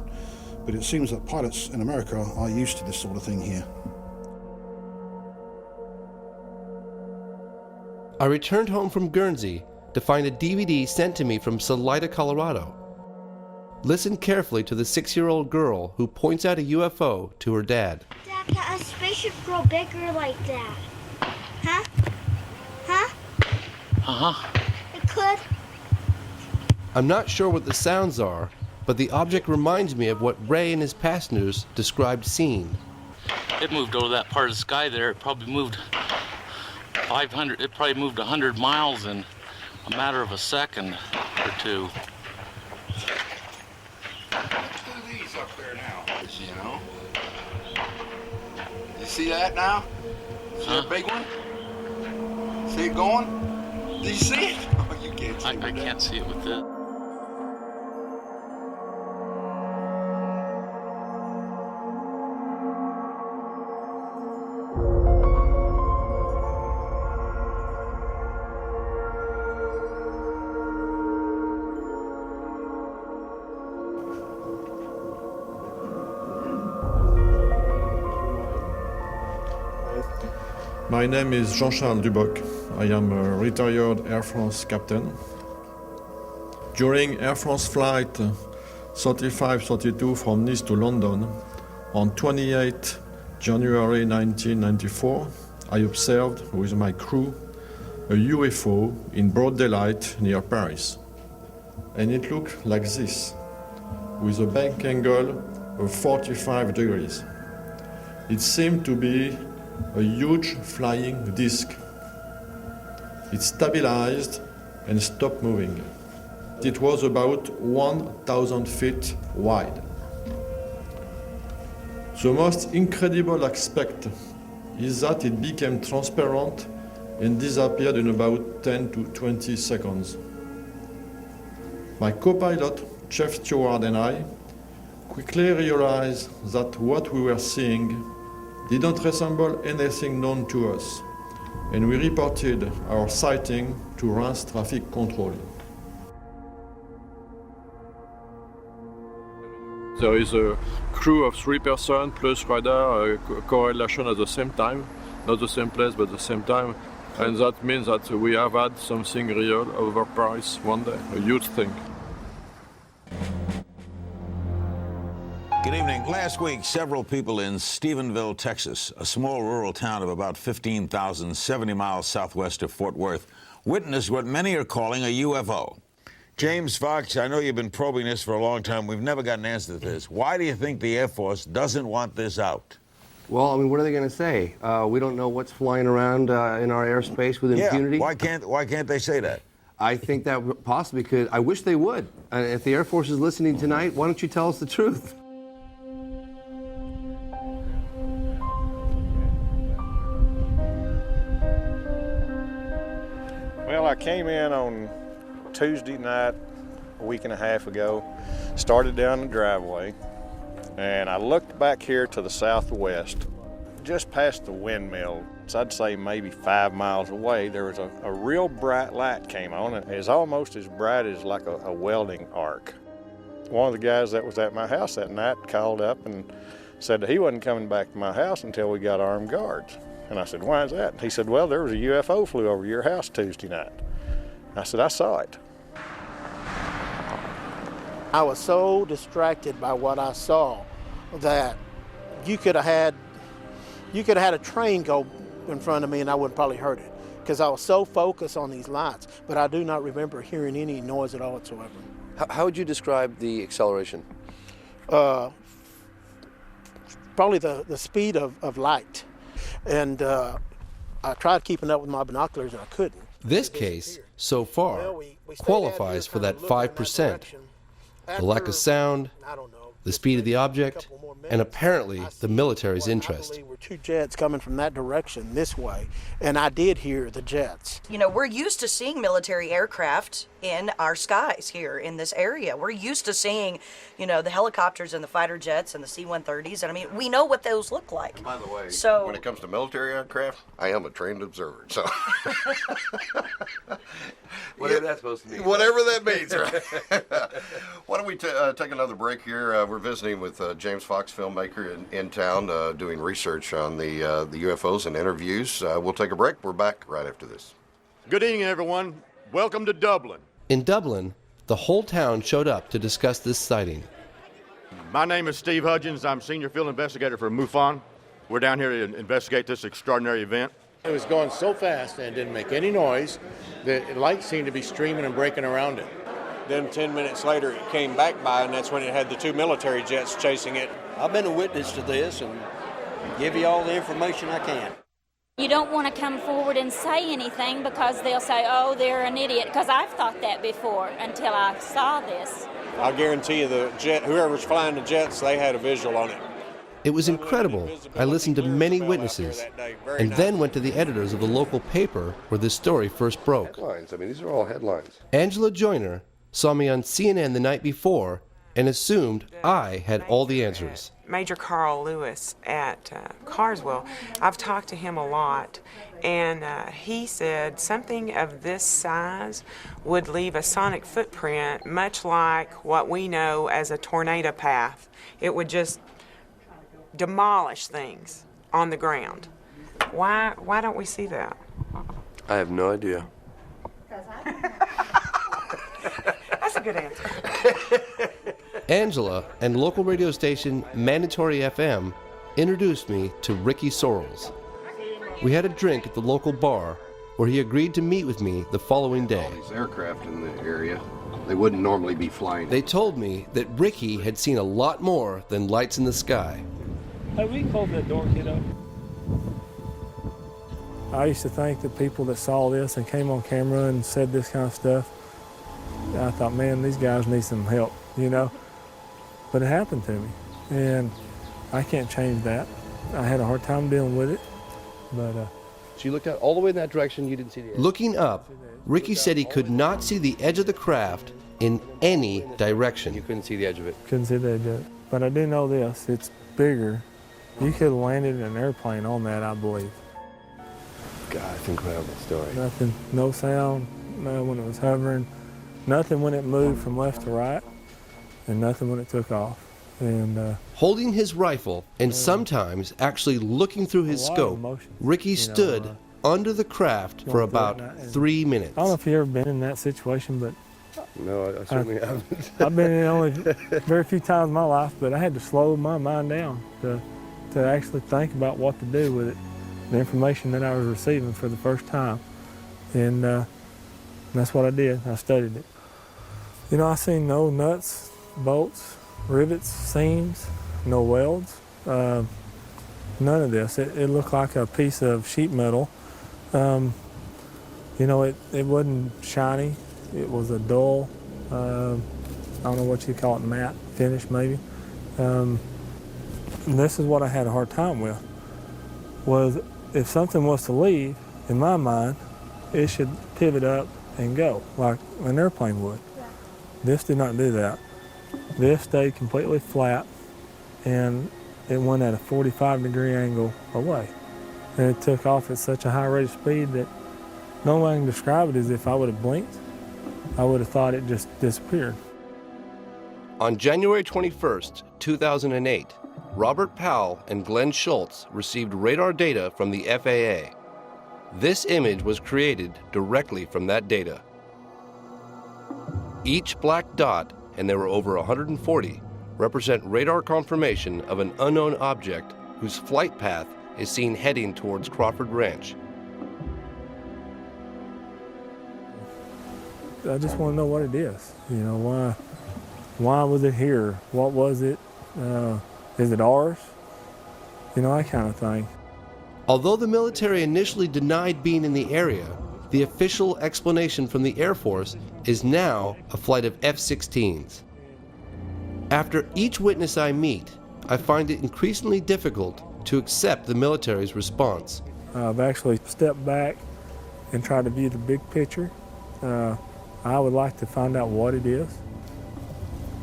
But it seems that pilots in America are used to this sort of thing here. I returned home from Guernsey to find a DVD sent to me from Salida, Colorado. Listen carefully to the 6-year-old girl who points out a UFO to her dad. Dad, can a spaceship grow bigger like that? Huh? Huh? Uh-huh. It could. I'm not sure what the sounds are, but the object reminds me of what Ray and his passengers described seeing. It moved over that part of the sky there. It probably moved 500, it probably moved 100 miles in a matter of a second or two. These up there now, you know. You see that now? See a big one? See it going? Do you see it? Oh, you can't see it. I can't see it with this. My name is Jean-Charles Duboc. I am a retired Air France captain. During Air France flight 3532 from Nice to London on 28 January 1994, I observed with my crew a UFO in broad daylight near Paris. And it looked like this, with a bank angle of 45 degrees. It seemed to be a huge flying disc. It stabilized and stopped moving. It was about 1,000 feet wide. The most incredible aspect is that it became transparent and disappeared in about 10 to 20 seconds. My co-pilot, Chief Steward, and I quickly realized that what we were seeing didn't resemble anything known to us, and we reported our sighting to RANS traffic control. There is a crew of 3 persons plus radar correlation at the same time, not the same place but the same time, and that means that we have had something real over Paris one day, a huge thing. Good evening. Last week, several people in Stephenville, Texas, a small rural town of about 15,000, 70 miles southwest of Fort Worth, witnessed what many are calling a UFO. James Fox, I know you've been probing this for a long time. We've never got an answer to this. Why do you think the Air Force doesn't want this out? Well, I mean, what are they going to say? We don't know what's flying around in our airspace with impunity? Yeah, why can't they say that? I think that possibly could. I wish they would. And if the Air Force is listening tonight, why don't you tell us the truth? Well, I came in on Tuesday night, a week and a half ago, started down the driveway, and I looked back here to the southwest. just past the windmill, so I'd say maybe 5 miles away, there was a real bright light came on. It was almost as bright as like a welding arc. One of the guys that was at my house that night called up and said that he wasn't coming back to my house until we got armed guards. And I said, why is that? And he said, well, there was a UFO flew over your house Tuesday night. I said, I saw it. I was so distracted by what I saw that you could have had a train go in front of me and I wouldn't probably heard it because I was so focused on these lights, but I do not remember hearing any noise at all whatsoever. How would you describe the acceleration? Probably the speed of light. And I tried keeping up with my binoculars and I couldn't. This case, so far, qualifies for that 5%. The lack of sound, the speed of the object, and apparently the military's interest. There were two jets coming from that direction this way, and I did hear the jets. You know, we're used to seeing military aircraft in our skies here in this area. We're used to seeing, you know, the helicopters and the fighter jets and the C-130s, and I mean, we know what those look like. By the way, so, when it comes to military aircraft, I am a trained observer, so. Whatever that's supposed to mean. Whatever that means, right? Why don't we take another break here? We're visiting with James Fox, filmmaker in town, doing research on the UFOs and interviews. We'll take a break. We're back right after this. Good evening, everyone. Welcome to Dublin. In Dublin, the whole town showed up to discuss this sighting. My name is Steve Hudgens. I'm senior field investigator for MUFON. We're down here to investigate this extraordinary event. It was going so fast and it didn't make any noise. The lights seemed to be streaming and breaking around it. Then 10 minutes later it came back by, and that's when it had the two military jets chasing it. I've been a witness to this and give you all the information I can. You don't want to come forward and say anything because they'll say, oh, they're an idiot, because I've thought that before until I saw this. I guarantee you the jet, whoever's flying the jets, they had a visual on it. It was incredible. I listened to many witnesses and then went to the editors of the local paper where this story first broke. Headlines. I mean, these are all headlines. Angela Joyner saw me on CNN the night before and assumed I had all the answers. Major Carl Lewis at Carswell, I've talked to him a lot, and he said something of this size would leave a sonic footprint much like what we know as a tornado path. It would just demolish things on the ground. Why don't we see that? I have no idea. That's a good answer. Angela and local radio station Mandatory FM introduced me to Ricky Sorrells. We had a drink at the local bar where he agreed to meet with me the following day. All these aircraft in the area, they wouldn't normally be flying. They told me that Ricky had seen a lot more than lights in the sky. Hey, we called that door kid up. I used to think that people that saw this and came on camera and said this kind of stuff, I thought, man, these guys need some help, you know? But it happened to me, and I can't change that. I had a hard time dealing with it, but... So you looked out all the way in that direction, you didn't see the edge? Looking up, Ricky said he could not see the edge of the craft in any direction. You couldn't see the edge of it? Couldn't see the edge of it. But I do know this, it's bigger. You could have landed an airplane on that, I believe. God, it's an incredible story. Nothing, no sound, no when it was hovering, nothing when it moved from left to right, and nothing when it took off. And holding his rifle and sometimes actually looking through his scope, Ricky stood under the craft for about 3 minutes. I don't know if you've ever been in that situation, but no, I certainly haven't. I've been in it only very few times in my life, but I had to slow my mind down to actually think about what to do with it, the information that I was receiving for the first time. And that's what I did. I studied it. You know, I seen no nuts, bolts, rivets, seams, no welds, none of this. It looked like a piece of sheet metal. You know, it wasn't shiny. It was a dull, I don't know what you call it, matte finish maybe. And this is what I had a hard time with, was if something was to leave, in my mind, it should pivot up and go, like an airplane would. This did not do that. This stayed completely flat, and it went at a 45-degree angle away. And it took off at such a high rate of speed that no way I can describe it as if I would have blinked. I would have thought it just disappeared. On January 21st, 2008, Robert Powell and Glenn Schultz received radar data from the FAA. This image was created directly from that data. Each black dot, and there were over 140, represent radar confirmation of an unknown object whose flight path is seen heading towards Crawford Ranch. I just want to know what it is. You know, why was it here? What was it? Is it ours? You know, that kind of thing. Although the military initially denied being in the area, the official explanation from the Air Force is now a flight of F-16s. After each witness I meet, I find it increasingly difficult to accept the military's response. I've actually stepped back and tried to view the big picture. I would like to find out what it is.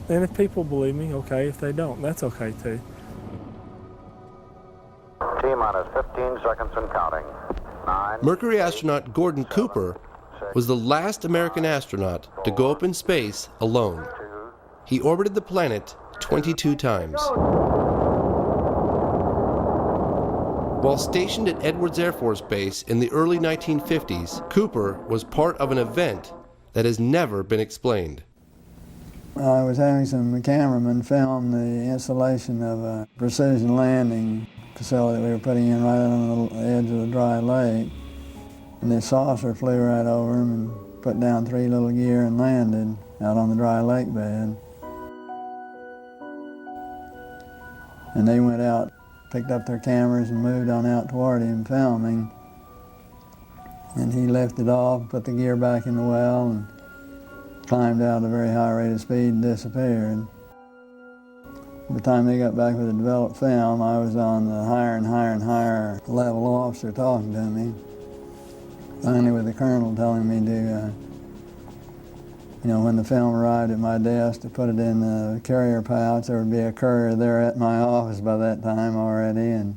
And if people believe me, okay. If they don't, that's okay too. T-minus 15 seconds and counting. 9. Mercury astronaut Gordon Cooper was the last American astronaut to go up in space alone. He orbited the planet 22 times. While stationed at Edwards Air Force Base in the early 1950s, Cooper was part of an event that has never been explained. I was having some cameramen film the installation of a precision landing facility we were putting in right on the edge of the dry lake. And this saucer flew right over them and put down 3 little gear and landed out on the dry lake bed. And they went out, picked up their cameras and moved on out toward him filming. And he lifted off, put the gear back in the well, and climbed out at a very high rate of speed and disappeared. By the time they got back with the developed film, I was on the higher and higher and higher level officer talking to me. Finally with the colonel telling me to, when the film arrived at my desk, to put it in the carrier pouch. There would be a courier there at my office by that time already, and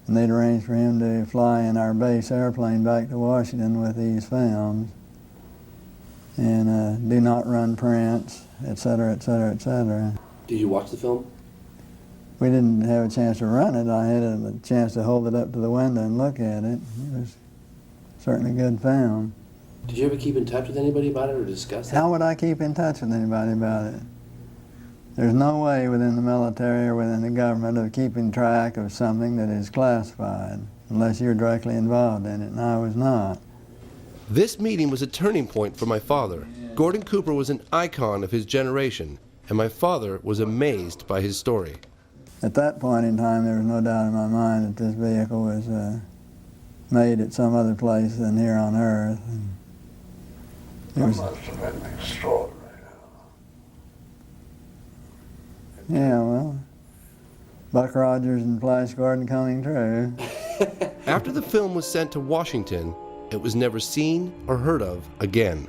they'd arranged for him to fly in our base airplane back to Washington with these films. And do not run prints, et cetera, et cetera, et cetera. Did you watch the film? We didn't have a chance to run it. I had a chance to hold it up to the window and look at it. It was certainly a good film. Did you ever keep in touch with anybody about it or discuss it? How would I keep in touch with anybody about it? There's no way within the military or within the government of keeping track of something that is classified unless you're directly involved in it, and I was not. This meeting was a turning point for my father. Gordon Cooper was an icon of his generation, and my father was amazed by his story. At that point in time, there was no doubt in my mind that this vehicle was made at some other place than here on Earth. That must have been extraordinary. Yeah, well, Buck Rogers and Flash Gordon coming true. After the film was sent to Washington, it was never seen or heard of again.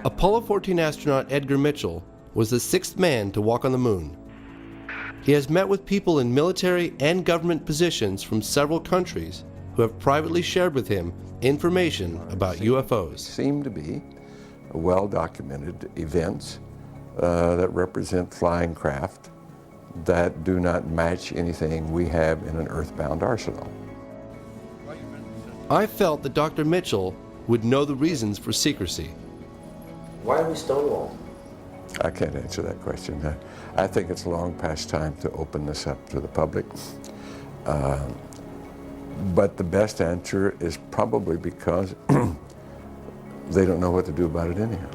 Apollo 14 astronaut Edgar Mitchell was the 6th man to walk on the moon. He has met with people in military and government positions from several countries who have privately shared with him information about UFOs. Seem to be well-documented events that represent flying craft that do not match anything we have in an earthbound arsenal. I felt that Dr. Mitchell would know the reasons for secrecy. Why are we stonewalled? I can't answer that question. I think it's long past time to open this up to the public. But the best answer is probably because they don't know what to do about it anyhow.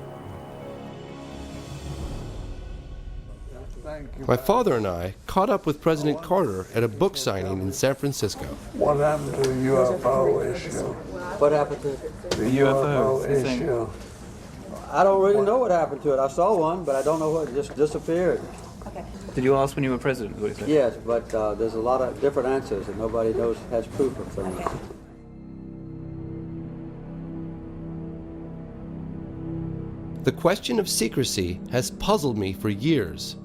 My father and I caught up with President Carter at a book signing in San Francisco. What happened to the UFO issue? What happened to The UFO issue. I don't really know what happened to it. I saw one, but I don't know what, it just disappeared. Did you ask when you were president? What he said? Yes, but there's a lot of different answers, and nobody has proof of things. The question of secrecy has puzzled me for years.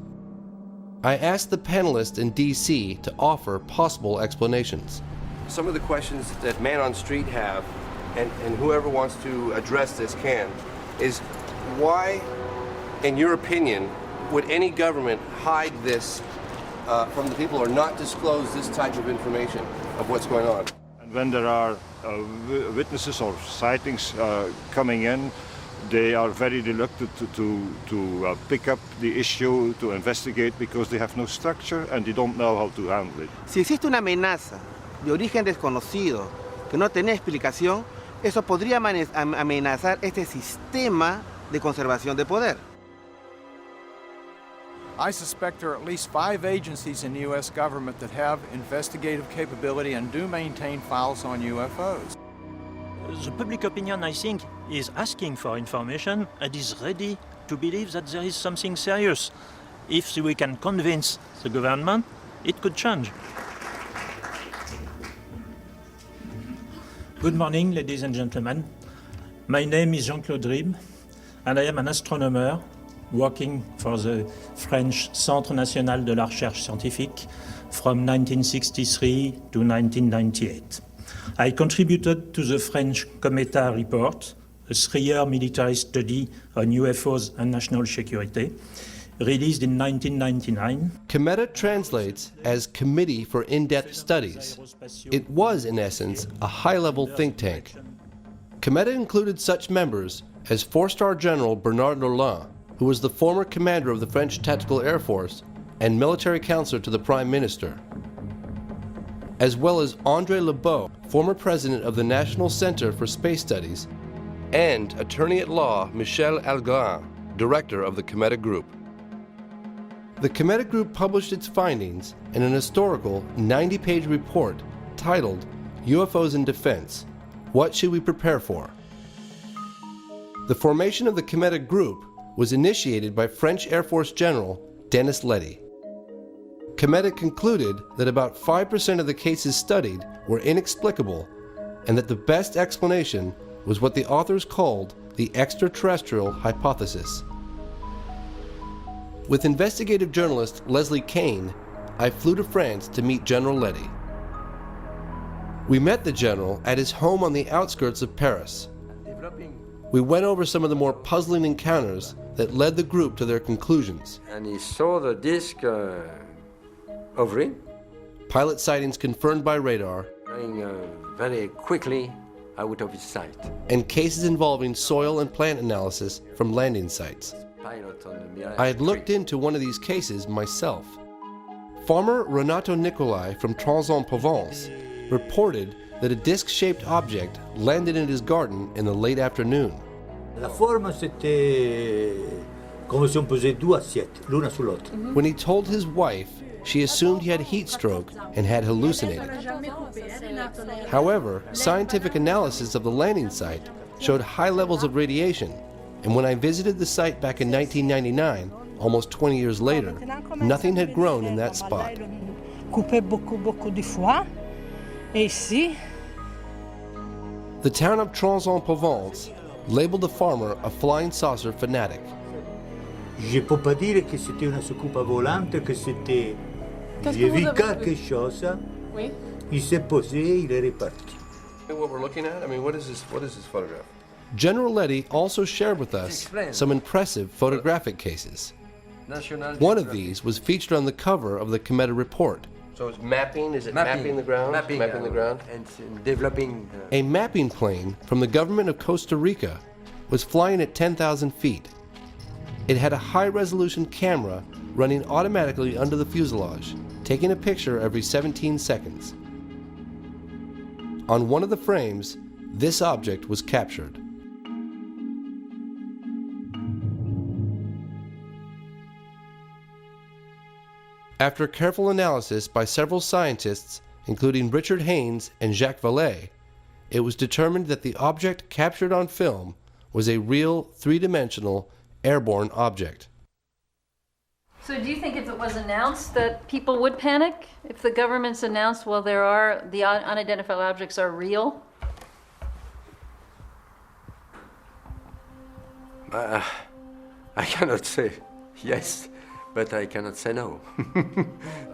I asked the panelists in DC to offer possible explanations. Some of the questions that Man on Street have, and whoever wants to address this can, is why, in your opinion, would any government hide this from the people or not disclose this type of information of what's going on? And when there are witnesses or sightings coming in, they are very reluctant to pick up the issue, to investigate, because they have no structure and they don't know how to handle it. Si existe una amenaza de origen desconocido que no tiene explicación, eso podría amenazar este sistema de conservación de poder. I suspect there are at least 5 agencies in the U.S. government that have investigative capability and do maintain files on UFOs. The public opinion, I think, is asking for information and is ready to believe that there is something serious. If we can convince the government, it could change. Good morning, ladies and gentlemen. My name is Jean-Claude Ribes, and I am an astronomer working for the French Centre National de la Recherche Scientifique from 1963 to 1998. I contributed to the French Cometa report, a 3-year military study on UFOs and national security, released in 1999. Cometa translates as Committee for In-Depth Studies. It was, in essence, a high-level think tank. Cometa included such members as 4-star General Bernard Lorland, who was the former commander of the French Tactical Air Force and military counselor to the Prime Minister, as well as André Lebeau, former president of the National Center for Space Studies, and attorney-at-law Michel Algarin, director of the Cometa Group. The Cometa Group published its findings in an historical 90-page report titled UFOs in Defense: What Should We Prepare For? The formation of the Cometa Group was initiated by French Air Force General Denis Letty. Cometa concluded that about 5% of the cases studied were inexplicable and that the best explanation was what the authors called the extraterrestrial hypothesis. With investigative journalist Leslie Kane, I flew to France to meet General Letty. We met the general at his home on the outskirts of Paris. We went over some of the more puzzling encounters that led the group to their conclusions. And he saw the disc hovering. Pilot sightings confirmed by radar. Going very quickly out of his sight. And cases involving soil and plant analysis from landing sites. I had looked into one of these cases myself. Farmer Renato Nicolai from Trans-en-Provence reported that a disc-shaped object landed in his garden in the late afternoon. La forme, c'était comme si on posait 2 assiettes, l'una sur l'autre. When he told his wife, she assumed he had heat stroke and had hallucinated. However, scientific analysis of the landing site showed high levels of radiation, and when I visited the site back in 1999, almost 20 years later, nothing had grown in that spot. The town of Trans-en-Provence labeled the farmer a flying saucer fanatic. Je peux pas dire que c'était une soucoupe volante, que c'était... J'ai vu quelque chose, oui. Il s'est posé, il est reparti. What we're looking at? I mean, what is this photograph? General Letty also shared with us some impressive photographic cases. One of these was featured on the cover of the Cometa report. So it's mapping? Is it mapping the ground? Mapping the ground and developing... A mapping plane from the government of Costa Rica was flying at 10,000 feet. It had a high-resolution camera running automatically under the fuselage, taking a picture every 17 seconds. On one of the frames, this object was captured. After careful analysis by several scientists, including Richard Haynes and Jacques Vallée, it was determined that the object captured on film was a real 3-dimensional airborne object. So do you think if it was announced that people would panic? If the government's announced, well, the unidentified objects are real? I cannot say yes, but I cannot say no.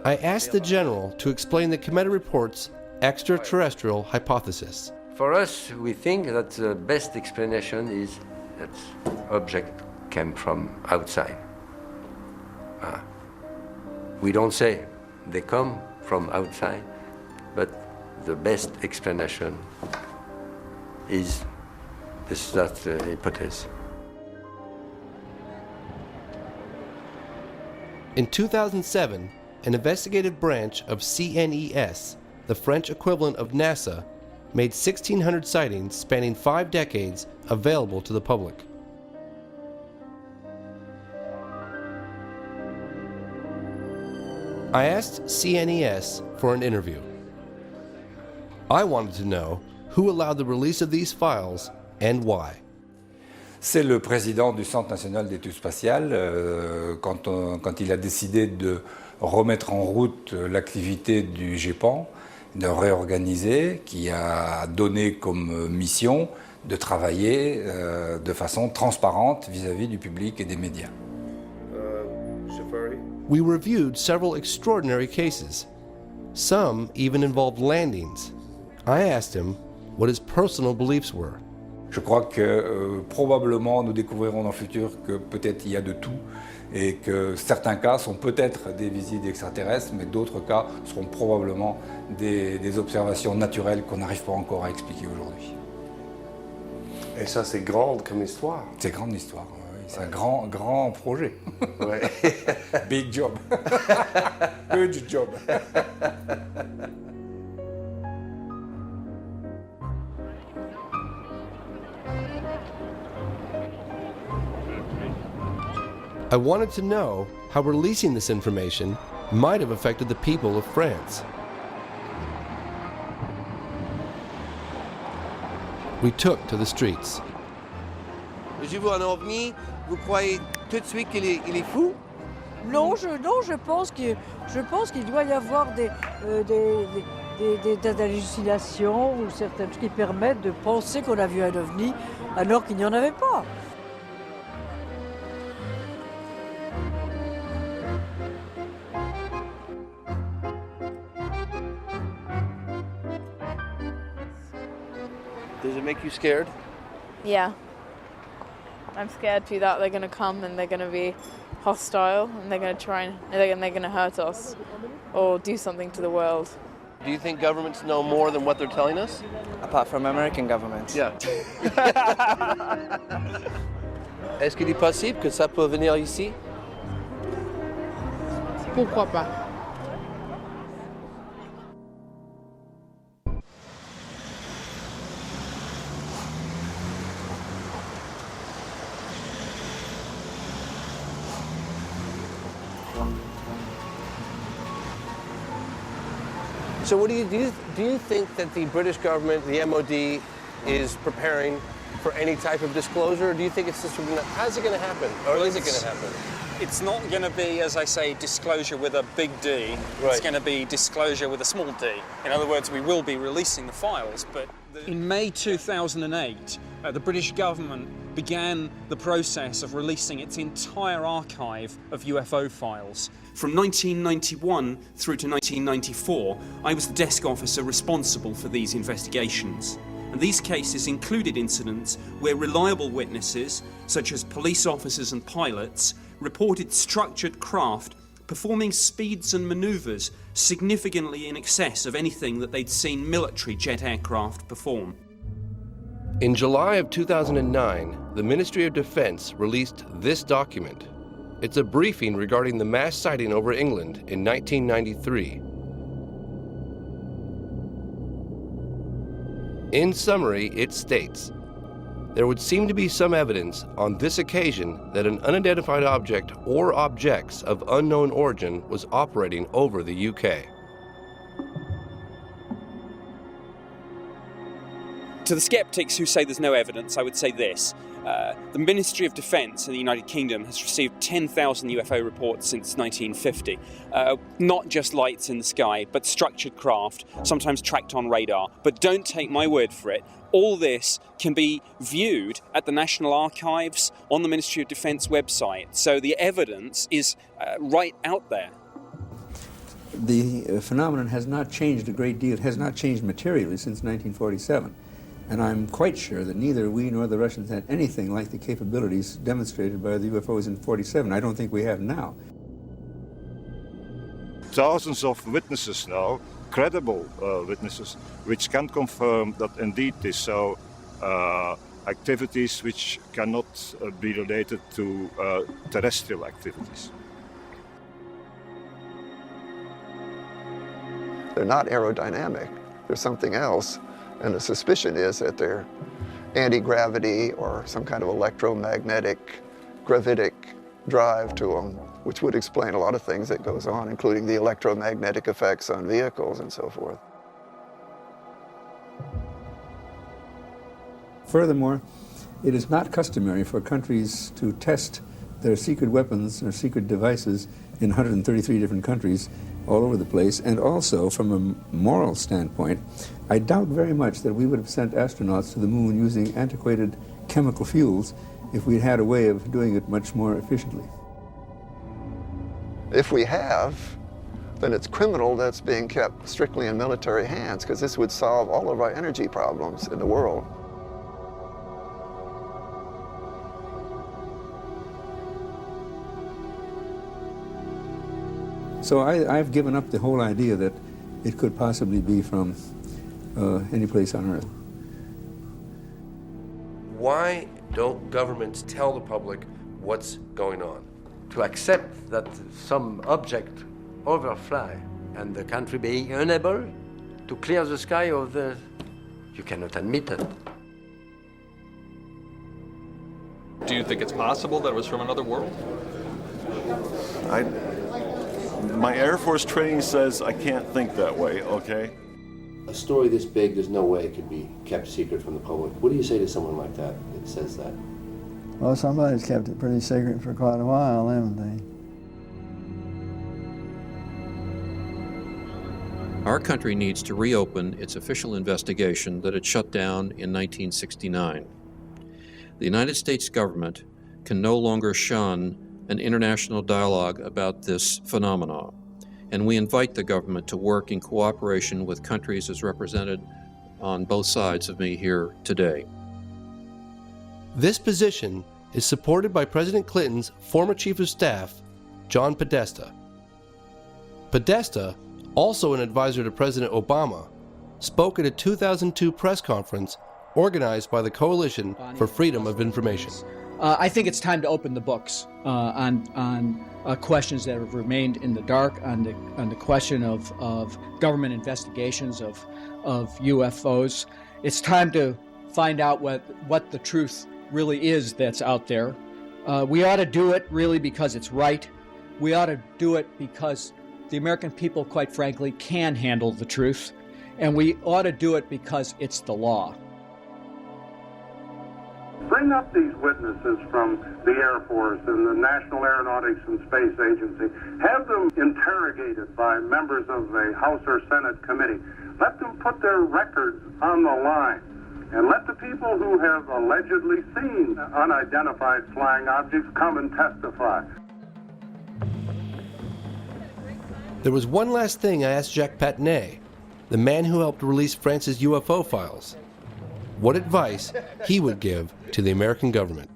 I asked the general to explain the Cometa report's extraterrestrial hypothesis. For us, we think that the best explanation is that object came from outside. We don't say they come from outside, but the best explanation is that hypothesis. In 2007, an investigative branch of CNES, the French equivalent of NASA, made 1,600 sightings spanning 5 decades available to the public. I asked CNES for an interview. I wanted to know who allowed the release of these files and why. C'est le président du Centre national d'études spatiales quand il a décidé de remettre en route l'activité du GEPAN, de réorganiser, qui a donné comme mission de travailler de façon transparente vis-à-vis du public et des médias. We reviewed several extraordinary cases. Some even involved landings. I asked him what his personal beliefs were. Je crois que probablement nous découvrirons dans le futur que peut-être il y a de tout et que certains cas sont peut-être des visites extraterrestres, mais d'autres cas seront probablement des observations naturelles qu'on n'arrive pas encore à expliquer aujourd'hui. Et ça, c'est grand comme histoire. C'est grande histoire, oui. C'est un grand projet. Ouais. Big job. Huge job. I wanted to know how releasing this information might have affected the people of France. We took to the streets. Je vois un ovni, vous croyez tout de suite qu'il est fou? Non, je pense qu'il doit y avoir des hallucinations ou certains trucs qui permettent de penser qu'on a vu un ovni alors qu'il n'y en avait pas. Does it make you scared? Yeah. I'm scared too that they're going to come and they're going to be hostile and they're going to try and they're going to hurt us or do something to the world. Do you think governments know more than what they're telling us? Apart from American governments. Yeah. Est-ce qu'il est possible que ça peut venir ici? Pourquoi pas? So what do you think that the British government, the MOD, is preparing for any type of disclosure? Or do you think it's just how's it going to happen? Or is it going to happen? It's not going to be, as I say, disclosure with a big D. Right. It's going to be disclosure with a small d. In other words, we will be releasing the files, but... In May 2008, the British government began the process of releasing its entire archive of UFO files. From 1991 through to 1994, I was the desk officer responsible for these investigations. And these cases included incidents where reliable witnesses, such as police officers and pilots, reported structured craft performing speeds and maneuvers significantly in excess of anything that they'd seen military jet aircraft perform. In July of 2009, the Ministry of Defense released this document. It's a briefing regarding the mass sighting over England in 1993. In summary, it states, there would seem to be some evidence on this occasion that an unidentified object or objects of unknown origin was operating over the UK. To the skeptics who say there's no evidence, I would say this. The Ministry of Defence in the United Kingdom has received 10,000 UFO reports since 1950. Not just lights in the sky, but structured craft, sometimes tracked on radar. But don't take my word for it. All this can be viewed at the National Archives on the Ministry of Defence website. So the evidence is right out there. The phenomenon has not changed a great deal. It has not changed materially since 1947. And I'm quite sure that neither we nor the Russians had anything like the capabilities demonstrated by the UFOs in 1947. I don't think we have now. Thousands of witnesses now, credible witnesses, which can confirm that indeed this so activities which cannot be related to terrestrial activities. They're not aerodynamic. There's something else. And the suspicion is that they're anti-gravity or some kind of electromagnetic gravitic drive to them, which would explain a lot of things that goes on, including the electromagnetic effects on vehicles and so forth. Furthermore, it is not customary for countries to test their secret weapons or secret devices in 133 different countries all over the place. And also, from a moral standpoint, I doubt very much that we would have sent astronauts to the moon using antiquated chemical fuels if we'd had a way of doing it much more efficiently. If we have, then it's criminal that's being kept strictly in military hands, because this would solve all of our energy problems in the world. So I've given up the whole idea that it could possibly be from any place on Earth. Why don't governments tell the public what's going on? To accept that some object overfly and the country being unable to clear the sky of the... You cannot admit it. Do you think it's possible that it was from another world? My Air Force training says I can't think that way, okay? A story this big, there's no way it could be kept secret from the public. What do you say to someone like that says that? Well, somebody's kept it pretty secret for quite a while, haven't they? Our country needs to reopen its official investigation that it shut down in 1969. The United States government can no longer shun an international dialogue about this phenomenon, and we invite the government to work in cooperation with countries as represented on both sides of me here today. This position is supported by President Clinton's former Chief of Staff, John Podesta. Podesta, also an advisor to President Obama, spoke at a 2002 press conference organized by the Coalition for Freedom of Information. I think it's time to open the books on questions that have remained in the dark, on the question of government investigations of UFOs. It's time to find out what the truth really is that's out there. We ought to do it really because it's right. We ought to do it because the American people, quite frankly, can handle the truth. And we ought to do it because it's the law. Bring up these witnesses from the Air Force and the National Aeronautics and Space Agency. Have them interrogated by members of the House or Senate committee. Let them put their records on the line. And let the people who have allegedly seen unidentified flying objects come and testify. There was one last thing I asked Jacques Patinet, the man who helped release France's UFO files, what advice he would give to the American government.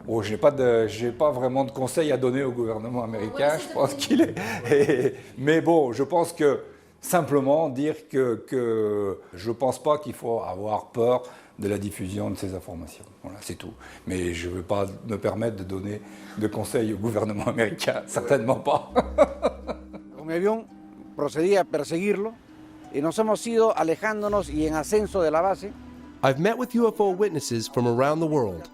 Bon, j'ai pas vraiment de conseils à donner au gouvernement américain, je pense qu'il est... Mais bon, je pense que simplement dire que je pense pas qu'il faut avoir peur de la diffusion de ces informations. Voilà, c'est tout. Mais je ne veux pas me permettre de donner de conseils au gouvernement américain, certainement pas. Mi avión procedía a perseguirlo y nos hemos ido alejándonos y en ascenso de la base. I've met with UFO witnesses from around the world,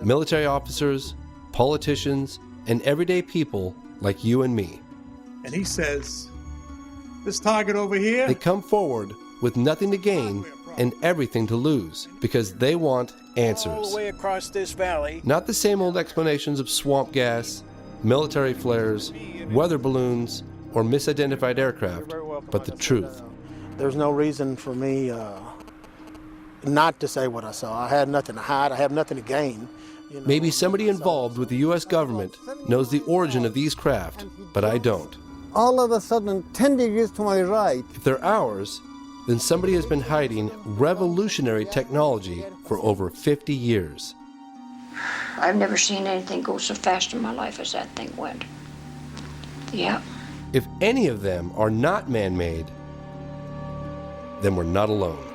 military officers, politicians, and everyday people like you and me. And he says, this target over here... They come forward with nothing to gain and everything to lose because they want answers. All the way across this valley. Not the same old explanations of swamp gas, military flares, weather balloons, or misidentified aircraft, but the truth. There's no reason for me not to say what I saw. I had nothing to hide. I have nothing to gain. You know, maybe somebody involved with the U.S. government knows the origin of these craft, but I don't. All of a sudden, 10 degrees to my right. If they're ours, then somebody has been hiding revolutionary technology for over 50 years. I've never seen anything go so fast in my life as that thing went. Yeah. If any of them are not man-made, then we're not alone.